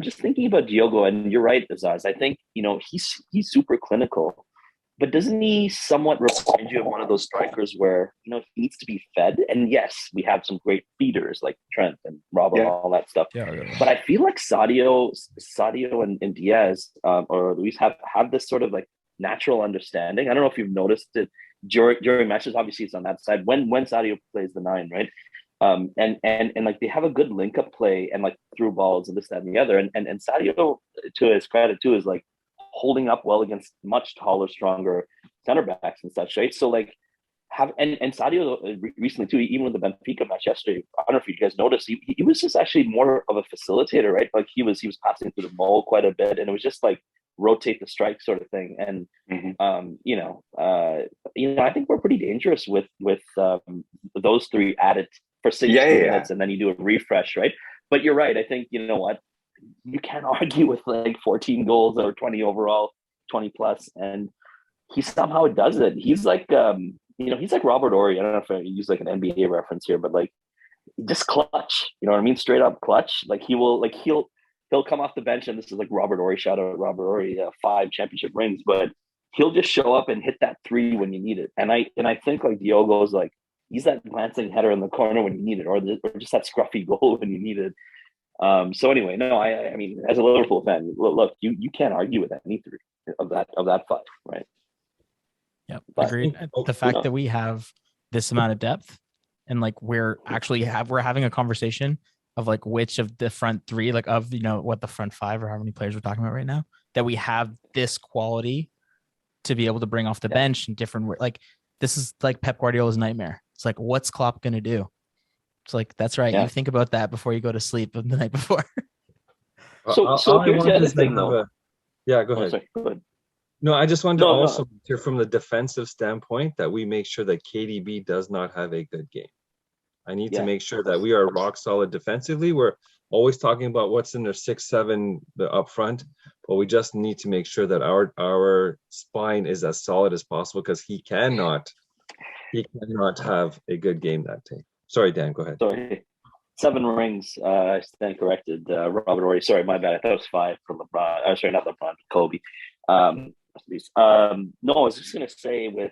just thinking about Diogo, and you're right, Azaz. I think he's super clinical. But doesn't he somewhat remind you of one of those strikers where, he needs to be fed? And yes, we have some great feeders like Trent and Robbo and all that stuff. Yeah. But I feel like Sadio and Diaz or Luis have this sort of like natural understanding. I don't know if you've noticed it during matches. Obviously, it's on that side. When Sadio plays the 9, right? And like they have a good link up play and like through balls and this, that, and the other. And Sadio, to his credit too, is like holding up well against much taller, stronger center backs and such, right? So like and Sadio recently too, even with the Benfica match yesterday, I don't know if you guys noticed, he was just actually more of a facilitator, right? Like he was passing through the ball quite a bit, and it was just like rotate the strike sort of thing. And I think we're pretty dangerous with those three added for 60 minutes, and then you do a refresh, right? But you're right. I think you can't argue with like 14 goals or 20 overall, 20 plus, and he somehow does it. He's like he's like Robert Ory. I don't know if I use like an NBA reference here, but like just clutch. You know what I mean? Straight up clutch. Like he'll come off the bench, and this is like Robert Ory. Shout out Robert Ory, 5 championship rings, but he'll just show up and hit that 3 when you need it. And I think like Diogo's like he's that glancing header in the corner when you need it, or just that scruffy goal when you need it. So anyway, no, I mean, as a Liverpool fan, look, you can't argue with any 3 of that 5, right? Yeah, agreed. The fact that we have this amount of depth, and like we're having a conversation of like which of the front 3, like of what the front 5 or how many players we're talking about right now, that we have this quality to be able to bring off the bench and different, like this is like Pep Guardiola's nightmare. It's like, what's Klopp gonna do? It's like, that's right. Yeah. You think about that before you go to sleep the night before. So here's the other thing, though. Yeah, go ahead. Sorry, go ahead. No, I just wanted to also hear from the defensive standpoint that we make sure that KDB does not have a good game. I need to make sure that we are rock solid defensively. We're always talking about what's in their 6-7 up front, but we just need to make sure that our spine is as solid as possible, because he cannot have a good game that day. Sorry, Dan, go ahead. Sorry. 7 rings. I stand corrected. Robert Ory. Sorry, my bad. I thought it was 5 for LeBron. Sorry, not LeBron. Kobe. No, I was just gonna say with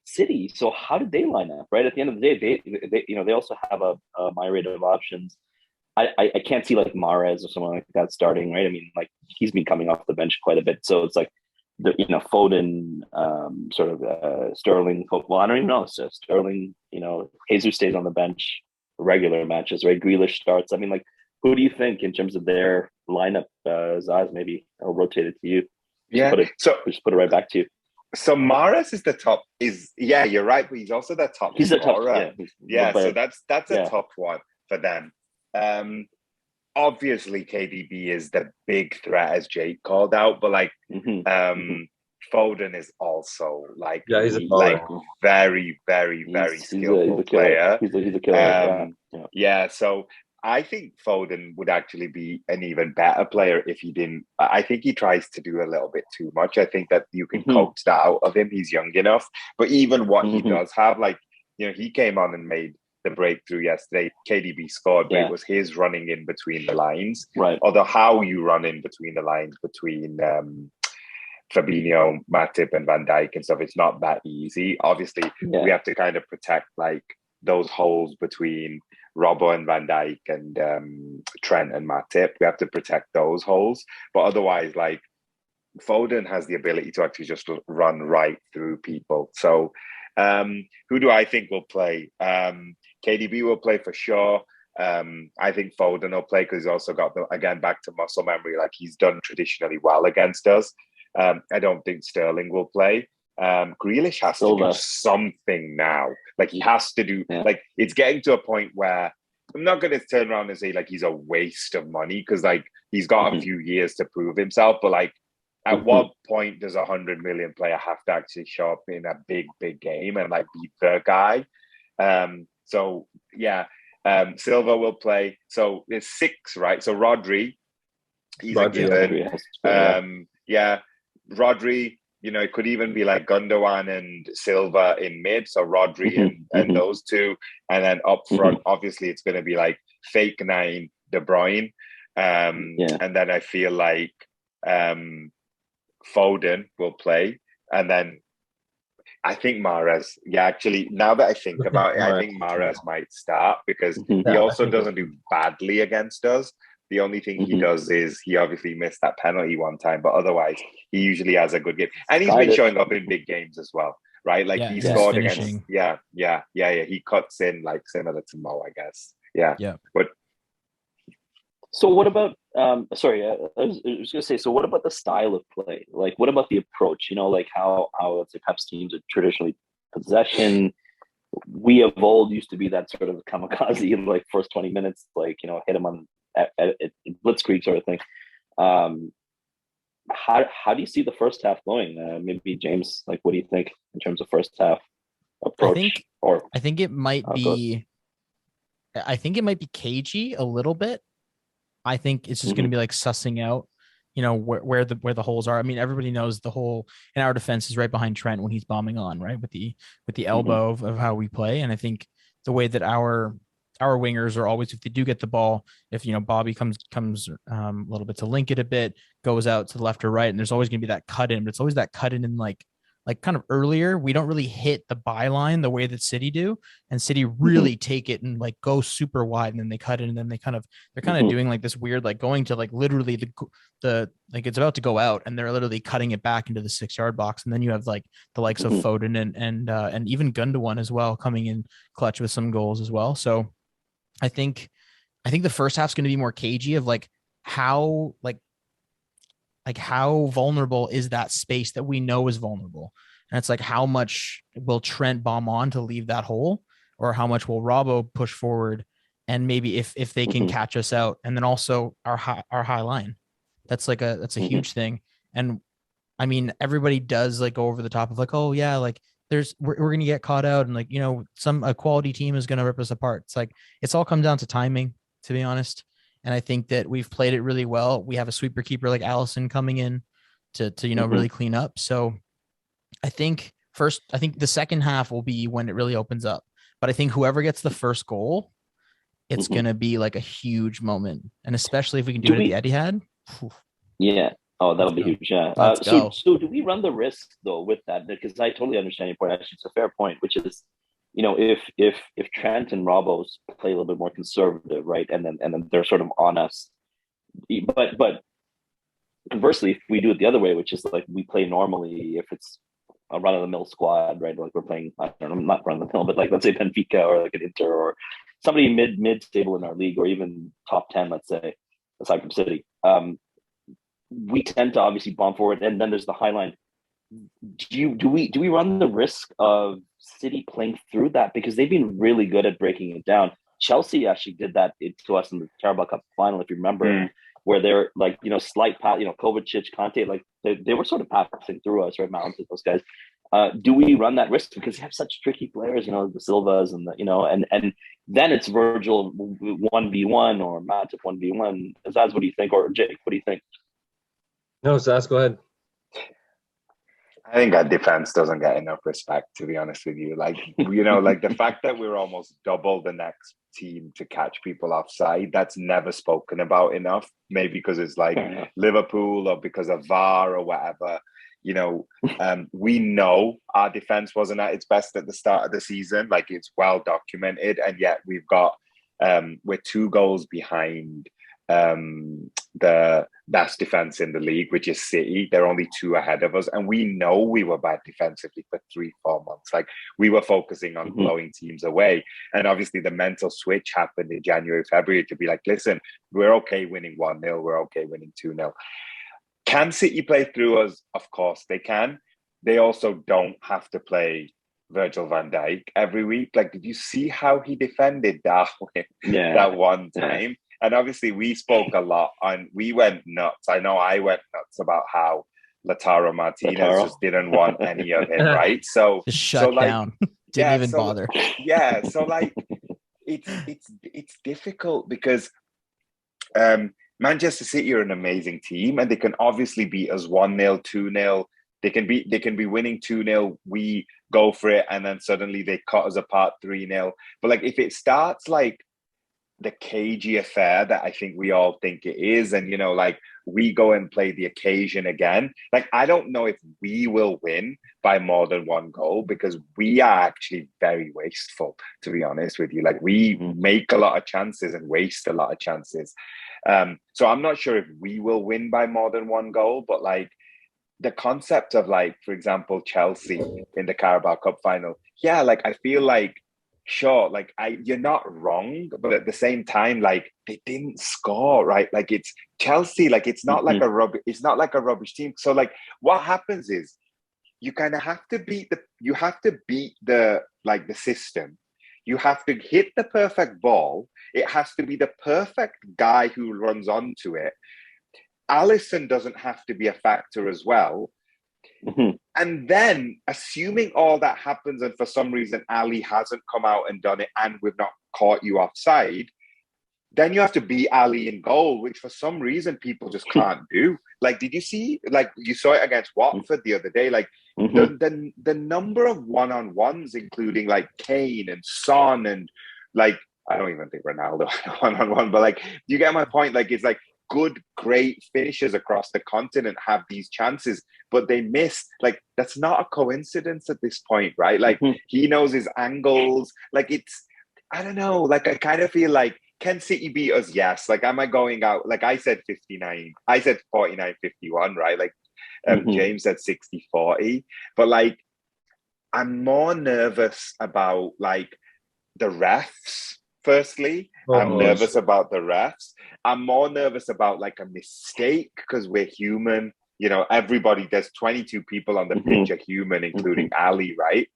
City. So how did they line up? Right at the end of the day, they also have a myriad of options. I can't see like Mahrez or someone like that starting. Right. I mean, like he's been coming off the bench quite a bit. So it's like Foden, sort of Sterling. Well, I don't even know. So Sterling, Jesus stays on the bench regular matches, right? Grealish starts. I mean, like, who do you think in terms of their lineup? Zaz, maybe I'll rotate it to you. Just put it right back to you. So Mahrez is the top. You're right, but he's also the top. He's the top. So that's a tough one for them. Obviously, KDB is the big threat, as Jake called out, but like Foden is also like he's very, very, very skillful player. He's a killer. So I think Foden would actually be an even better player if he didn't. I think he tries to do a little bit too much. I think that you can coax that out of him. He's young enough, but even what he does have, like, he came on and made the breakthrough yesterday. KDB scored, but it was his running in between the lines. Right. Although how you run in between the lines between Fabinho, Matip, and Van Dijk and stuff, it's not that easy. Obviously, we have to kind of protect like those holes between Robbo and Van Dijk and Trent and Matip. We have to protect those holes. But otherwise, like, Foden has the ability to actually just run right through people. So who do I think will play? KDB will play for sure. I think Foden will play because he's also got, again, back to muscle memory, like he's done traditionally well against us. I don't think Sterling will play. Grealish has to do something now. Like, he has to do, like, it's getting to a point where I'm not going to turn around and say, like, he's a waste of money, because, like, he's got a few years to prove himself. But, like, at what point does a 100 million player have to actually show up in a big game and, like, be the guy? So, yeah. Silva will play. So there's 6, right? So Rodri, he's a given. Rodri, you know, it could even be like Gundogan and Silva in mid. So Rodri and those two. And then up front, obviously, it's going to be like fake 9, De Bruyne. And then I feel like Foden will play. And then I think Mahrez, actually, now that I think about it, I think Mahrez might start, because he also doesn't do badly against us. The only thing he does is he obviously missed that penalty one time, but otherwise he usually has a good game. And he's been showing up in big games as well, right? Like, he scored against, he cuts in, like, similar to Mo, I guess. But so what about I was gonna say, so what about the style of play? Like, what about the approach? You know, like how let's say Pep's teams are traditionally possession. We of old used to be that sort of kamikaze, like, first 20 minutes, like, you know, hit him on at blitzkrieg sort of thing. How do you see the first half going? Maybe James, like, what do you think in terms of first half approach? I think it might be cagey a little bit. I think it's just going to be like sussing out, you know, where the holes are. I mean, everybody knows the hole in our defense is right behind Trent when he's bombing on, right, with the elbow of how we play. And I think the way that our wingers are always, if they do get the ball, if, you know, Bobby comes a little bit to link it a bit, goes out to the left or right, and there's always going to be that cut in, but it's always that cut in like kind of earlier. We don't really hit the byline the way that City do, and City really take it and, like, go super wide, and then they cut it, and then they're kind of doing like this weird, like, going to, like, literally the like, it's about to go out, and they're literally cutting it back into the 6-yard box, and then you have, like, the likes of Foden and even Gundogan as well coming in clutch with some goals as well. So I think the first half's going to be more cagey of, like, how how vulnerable is that space that we know is vulnerable. And it's like, how much will Trent bomb on to leave that hole, or how much will Robbo push forward? And maybe if they can catch us out, and then also our high line, that's a huge thing. And I mean, everybody does, like, go over the top of, like, oh yeah, like, we're going to get caught out, and, like, you know, a quality team is going to rip us apart. It's like, it's all comes down to timing, to be honest. And I think that we've played it really well. We have a sweeper keeper like Allison coming in to you know, really clean up. So I think the second half will be when it really opens up. But I think whoever gets the first goal, it's going to be like a huge moment. And especially if we can do it at the Etihad. Yeah. Oh, that'll be huge. Yeah. So do we run the risk, though, with that? Because I totally understand your point. Actually, it's a fair point, which is, you know, if Trent and Robbo's play a little bit more conservative, right, and then they're sort of on us, but conversely, if we do it the other way, which is like we play normally, if it's a run of the mill squad, right, like we're playing, I don't know, not run of the mill, but like, let's say Benfica or like an Inter or somebody mid table in our league, or even top 10, let's say, aside from City, we tend to obviously bomb forward, and then there's the high line. Do we run the risk of City playing through that, because they've been really good at breaking it down? Chelsea actually did that to us in the Carabao Cup final, if you remember, where they're like, you know, slight pass, you know, Kovacic, Conte, like they were sort of passing through us, right? Mount, those guys. Do we run that risk because they have such tricky players, you know, the Silvas and the, you know, and then it's Virgil 1v1 or Matip 1v1. Zaz, what do you think? Or Jake, what do you think? No, Zaz, go ahead. I think our defense doesn't get enough respect, to be honest with you. Like, you know, like the fact that we're almost double the next team to catch people offside, that's never spoken about enough. Maybe because it's like Liverpool, or because of VAR or whatever. You know, we know our defense wasn't at its best at the start of the season. Like, it's well documented, and yet we've got we're 2 goals behind the best defense in the league, which is City. They're only 2 ahead of us, and we know we were bad defensively for 3-4 months. Like, we were focusing on blowing teams away, and obviously the mental switch happened in January, February to be like, listen, we're okay winning 1-0, we're okay winning 2-0. Can City play through us? Of course they can. They also don't have to play Virgil van Dijk every week. Like, did you see how he defended Darwin that one time? And obviously we spoke a lot and we went nuts. I know I went nuts about how Lautaro Martinez just didn't want any of him, right? So just shut down. Didn't even bother. Yeah. So like it's difficult because Manchester City are an amazing team and they can obviously beat us 1-0, 2-0. They can be winning 2-0. We go for it and then suddenly they cut us apart 3-0. But like if it starts like the cagey affair that I think we all think it is, and you know, like we go and play the occasion again, like I don't know if we will win by more than 1 goal because we are actually very wasteful, to be honest with you. Like we make a lot of chances and waste a lot of chances. So I'm not sure if we will win by more than 1 goal, but like the concept of like, for example, Chelsea in the Carabao Cup final, yeah, like I feel like sure, like you're not wrong, but at the same time, like they didn't score, right? Like it's Chelsea, like it's not like a rubbish team. So like what happens is you kind of have to beat the like the system. You have to hit the perfect ball. It has to be the perfect guy who runs onto it. Alisson doesn't have to be a factor as well. And then, assuming all that happens, and for some reason Ali hasn't come out and done it, and we've not caught you offside, then you have to beat Ali in goal, which for some reason people just can't do. Like, did you see? Like, you saw it against Watford the other day. Like, the number of one-on-ones, including like Kane and Son, and like I don't even think Ronaldo one-on-one, but like, you get my point? Like, it's like good, great finishers across the continent have these chances, but they miss. Like, that's not a coincidence at this point, right? Like, he knows his angles. Like, it's, I don't know. Like, I kind of feel like, can City beat us? Yes. Like, am I going out? Like, I said 59. I said 49-51, right? Like, James said 60-40. But, like, I'm more nervous about, like, the refs, firstly. I'm nervous about the refs. I'm more nervous about like a mistake because we're human. You know, there's 22 people on the pitch are human, including Ali, right?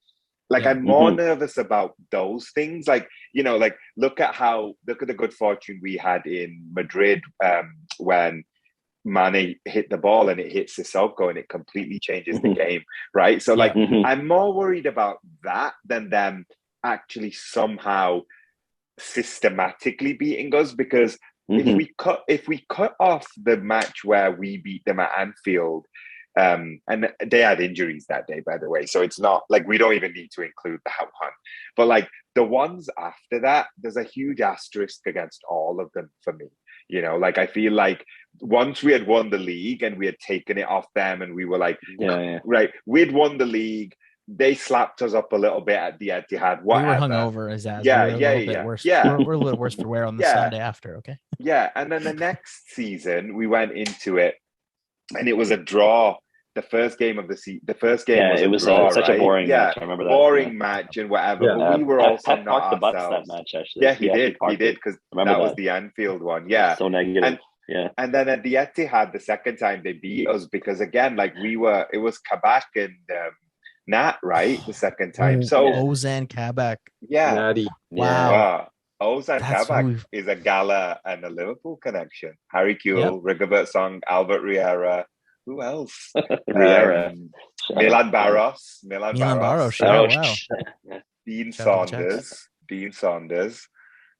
Like, I'm more nervous about those things. Like, you know, like look at the good fortune we had in Madrid when Mane hit the ball and it hit Sissoko and it completely changes the game, right? So like, I'm more worried about that than them actually somehow systematically beating us, because if we cut off the match where we beat them at Anfield, and they had injuries that day, by the way, so it's not like we don't even need to include that one, but like the ones after that, there's a huge asterisk against all of them for me. You know, like I feel like once we had won the league and we had taken it off them and we were like, right, we'd won the league. They slapped us up a little bit at the Etihad. Whatever. We were hungover, as yeah, we were a little bit worse. We're a little worse for wear on the Sunday after. Okay. Yeah, and then the next season we went into it, and it was a draw. The first game of the season. The first game was it was draw, such a boring match. I remember that boring match and whatever. Yeah. But we were also Pep not parked the butts ourselves. that match, actually. Yeah, he did because that was the Anfield one. Yeah, so negative. And then at the Etihad, the second time they beat us because again, like it was Kabak and Nat, right? The second time. So Ozan Kabak. Yeah. Natty. Wow. Ozan Kabak is a Gala and a Liverpool connection. Harry Kewell, Rigobert Song, Albert Riera. Who else? Riera. Milan Barros. Milan Barros. Wow. Dean Saunders.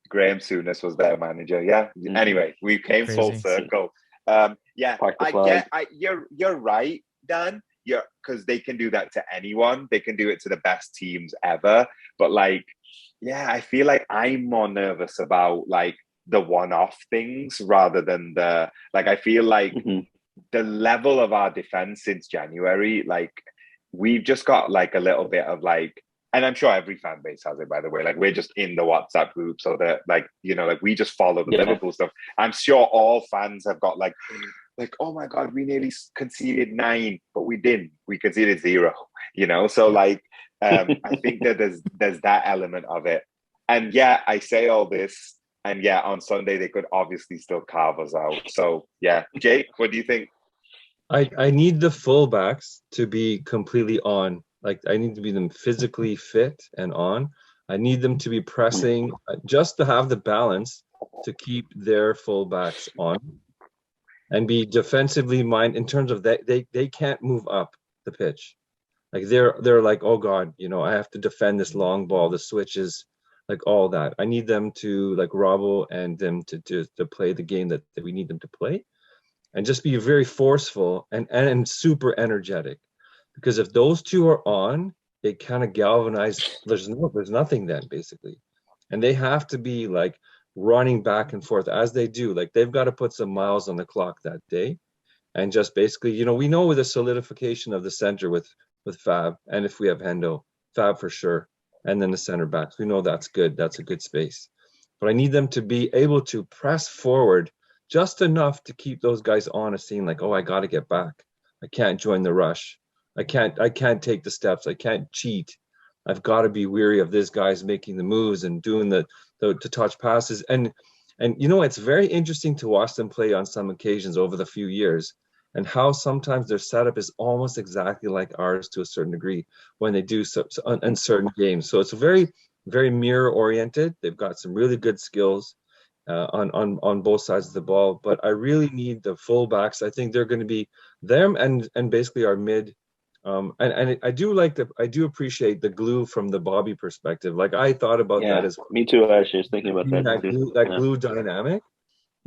Graham Souness was their manager. Yeah. Anyway, we came full circle. You're right, Dan. Because they can do that to anyone. They can do it to the best teams ever. But like, I feel like I'm more nervous about like the one-off things rather than I feel like the level of our defense since January, like we've just got like a little bit of like and I'm sure every fan base has it, by the way. Like, we're just in the WhatsApp group, so that, like, you know, like, we just follow the Liverpool stuff. I'm sure all fans have got like, oh my God, we nearly conceded 9, but we didn't. We conceded 0, you know? So, like, I think that there's that element of it. And yeah, I say all this, and yeah, on Sunday, they could obviously still carve us out. So yeah, Jake, what do you think? I need the fullbacks to be completely on. Like, I need to be them physically fit and on. I need them to be pressing, just to have the balance to keep their fullbacks on and be defensively minded in terms of that they can't move up the pitch. Like, they're like, oh God, you know, I have to defend this long ball, the switches, like all that. I need them to, like, Robbo and them to play the game that we need them to play, and just be very forceful and super energetic. Because if those two are on, it kind of galvanizes. There's nothing then, basically. And they have to be like running back and forth as they do. Like, they've got to put some miles on the clock that day. And just basically, you know, we know with the solidification of the center with Fab, and if we have Hendo, Fab for sure, and then the center backs, we know that's good. That's a good space. But I need them to be able to press forward just enough to keep those guys on a scene, like, oh, I got to get back. I can't join the rush. I can't take the steps. I can't cheat. I've got to be weary of this guy's making the moves and doing the touch passes. And you know, it's very interesting to watch them play on some occasions over the few years, and how sometimes their setup is almost exactly like ours to a certain degree when they do so in certain games. So it's very, very mirror oriented. They've got some really good skills on both sides of the ball, but I really need the fullbacks. I think they're going to be them and basically our mid. And I do appreciate the glue from the Bobby perspective. Like, I thought about that as well. Me too. Actually, I was thinking about that too. Glue dynamic,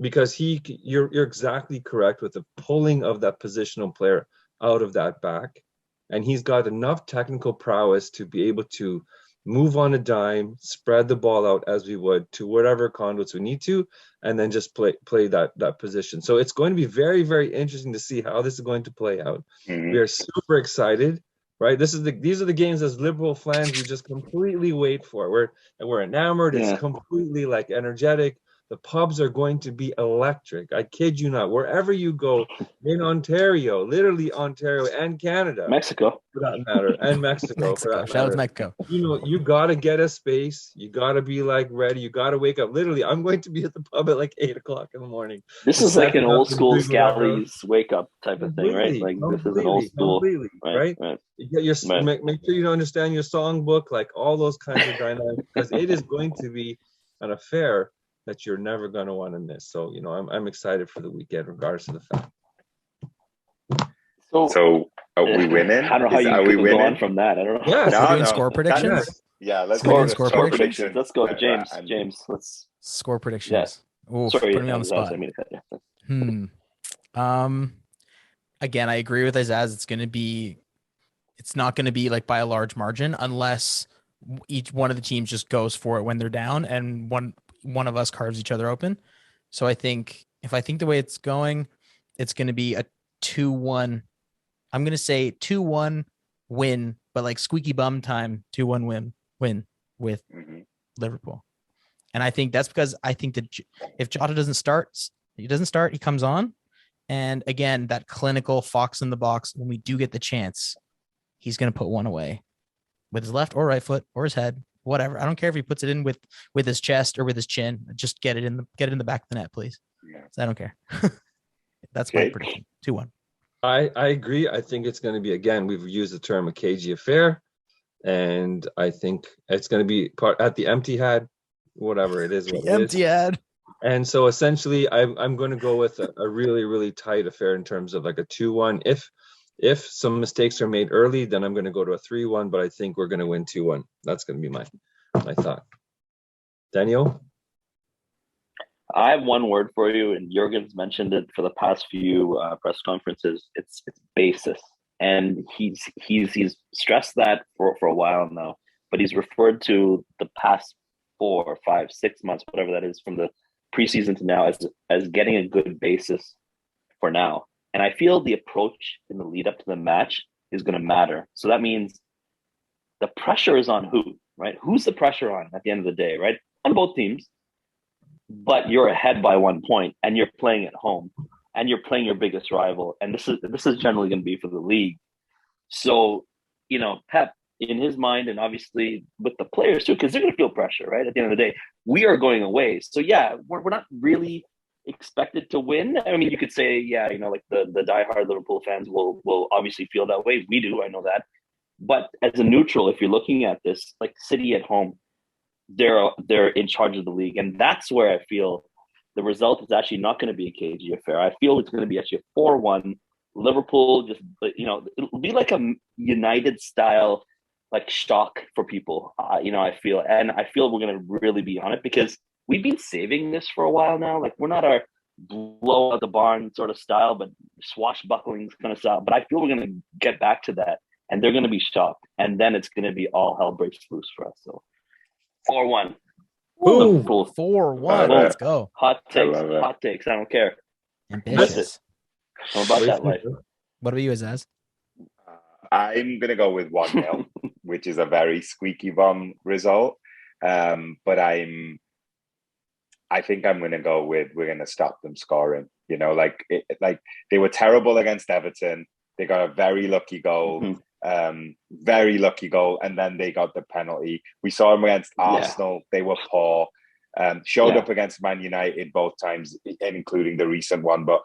because you're exactly correct with the pulling of that positional player out of that back, and he's got enough technical prowess to be able to move on a dime, spread the ball out as we would to whatever conduits we need to, and then just play that position. So it's going to be very, very interesting to see how this is going to play out. Mm-hmm. We are super excited, right? These are the games as Liverpool fans we just completely wait for. We're enamored. It's completely like energetic. The pubs are going to be electric. I kid you not. Wherever you go in Ontario, literally Ontario and Canada, Mexico, for that matter, and Mexico, for that Shout matter. out to Mexico. You know, you got to get a space. You got to be like ready. You got to wake up. Literally, I'm going to be at the pub at like 8 o'clock in the morning. This is like an old school Scally's wake up type of thing, right? Like, this is an old school, right? You get your make sure you understand your songbook, like all those kinds of dynamics, because it is going to be an affair that you're never going to want to miss. So, you know, I'm excited for the weekend, regardless of the fact. So are we winning? I don't know how you go on from that. I don't know. Yeah, score predictions. Let's go score predictions. Let's go, James. Let's score predictions. Yeah. Ooh, sorry, putting me on the spot. Again, I agree with Azaz. It's not going to be like by a large margin unless each one of the teams just goes for it when they're down and one of us carves each other open. So I think the way it's going, it's going to be a 2-1. I'm going to say 2-1 win, but like squeaky bum time, 2-1 win with Liverpool. And I think that's because I think that if Jota doesn't start, he comes on. And again, that clinical fox in the box, when we do get the chance, he's going to put one away with his left or right foot or his head, whatever. I don't care if he puts it in with his chest or with his chin. Just get it in the back of the net, please. So I don't care. That's my prediction. 2-1. I agree. I think it's going to be, again, we've used the term a cagey affair, and I think it's going to be at the empty head, whatever it is. The empty head. And so essentially, I'm going to go with a really, really tight affair in terms of like a 2-1. If some mistakes are made early, then I'm going to go to a 3-1, but I think we're going to win 2-1. That's going to be my thought. Daniel? I have one word for you, and Jurgen's mentioned it for the past few press conferences. It's basis, and he's stressed that for a while now. But he's referred to the past 4, 5, 6 months, whatever that is, from the preseason to now, as getting a good basis for now. And I feel the approach in the lead up to the match is going to matter. So that means the pressure is on who, right? Who's the pressure on at the end of the day, right? On both teams, but you're ahead by 1 point and you're playing at home and you're playing your biggest rival. And this is generally going to be for the league. So, Pep, in his mind, and obviously with the players too, because they're going to feel pressure, right? At the end of the day, we are going away. So yeah, we're not really expected to win. I mean, you could say, yeah, like the diehard Liverpool fans will obviously feel that way. We do, I know that. But as a neutral, if you're looking at this, like City at home, they're in charge of the league, and that's where I feel the result is actually not going to be a cagey affair. I feel it's going to be actually a 4-1. Liverpool just, it'll be like a United style like shock for people. I feel we're going to really be on it because we've been saving this for a while now. Like, we're not our blow out the barn sort of style, but swashbuckling kind of style. But I feel we're going to get back to that, and they're going to be shocked, and then it's going to be all hell breaks loose for us. So 4-1. Ooh, 4-1. Let's go. Hot takes. I don't care. Ambitious. I'm about that life. What about you, Azaz? I'm going to go with 1-0, which is a very squeaky bum result. But I think I'm going to go with, we're going to stop them scoring. Like they were terrible against Everton. They got a very lucky goal. Very lucky goal, and then they got the penalty. We saw them against Arsenal. They were poor. Showed up against Man United both times, including the recent one, but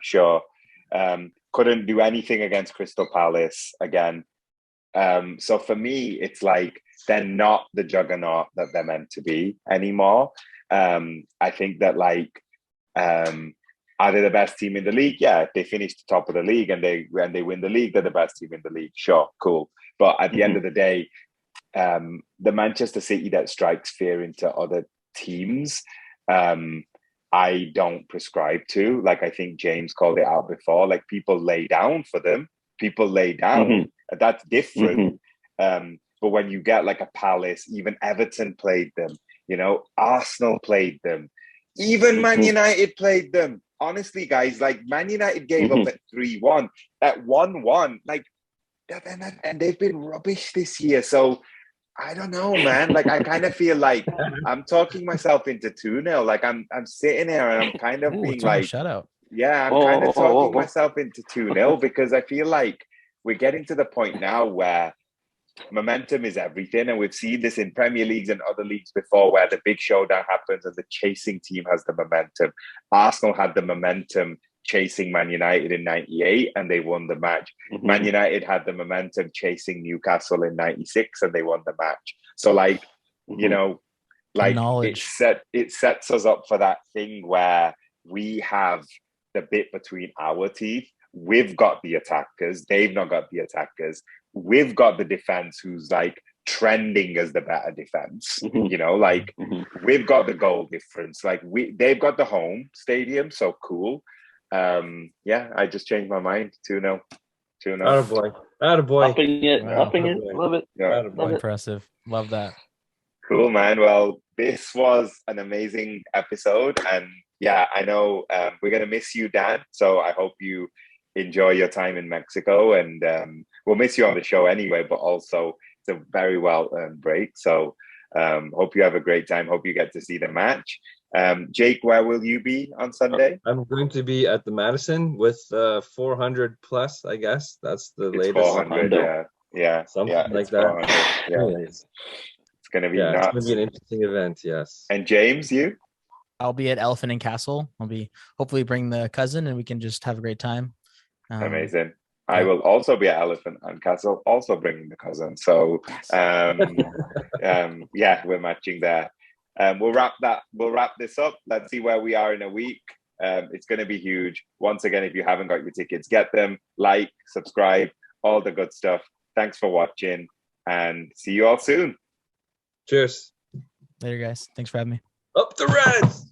sure. Couldn't do anything against Crystal Palace again. So for me, it's like they're not the juggernaut that they're meant to be anymore. I think that are they the best team in the league? Yeah, if they finish the top of the league and they win the league, they're the best team in the league. Sure, cool. But at the end of the day, the Manchester City that strikes fear into other teams, I don't prescribe to. Like, I think James called it out before. Like, people lay down for them. People lay down. That's different. But when you get like a Palace, even Everton played them. Arsenal played them. Even Man United played them. Honestly, guys, like Man United gave up at 3-1, at 1-1, and they've been rubbish this year. So I don't know, man. Like, I kind of feel like I'm talking myself into 2-0. Like, I'm sitting here and I'm kind of being like, shutout. Yeah, I'm kind of talking myself into 2-0 because I feel like we're getting to the point now where momentum is everything, and we've seen this in Premier Leagues and other leagues before, where the big showdown happens and the chasing team has the momentum. Arsenal had the momentum chasing Man United in 98 and they won the match. Man United had the momentum chasing Newcastle in 96 and they won the match. So it sets us up for that thing where we have the bit between our teeth. We've got the attackers, they've not got the attackers. We've got the defense who's like trending as the better defense. We've got the goal difference. Like, they've got the home stadium, so cool. I just changed my mind. 2-0. Attaboy. Upping it. Love it. Yeah. Love it. Impressive. Love that. Cool, man. Well, this was an amazing episode, and I know we're gonna miss you, Dan. So I hope you enjoy your time in Mexico, and we'll miss you on the show anyway, but also it's a very well earned break. So hope you have a great time. Hope you get to see the match. Jake, where will you be on Sunday? I'm going to be at the Madison with 400 plus, I guess. That's the latest. 400, something like that. It's going to be nuts. It's going to be an interesting event, yes. And James, you? I'll be at Elephant and Castle. I'll be hopefully bring the cousin and we can just have a great time. Amazing. I will also be at Elephant and Castle, also bringing the cousin. So, we're matching there. We'll wrap this up. Let's see where we are in a week. It's going to be huge. Once again, if you haven't got your tickets, get them. Like, subscribe, all the good stuff. Thanks for watching, and see you all soon. Cheers. Later, guys. Thanks for having me. Up the Reds!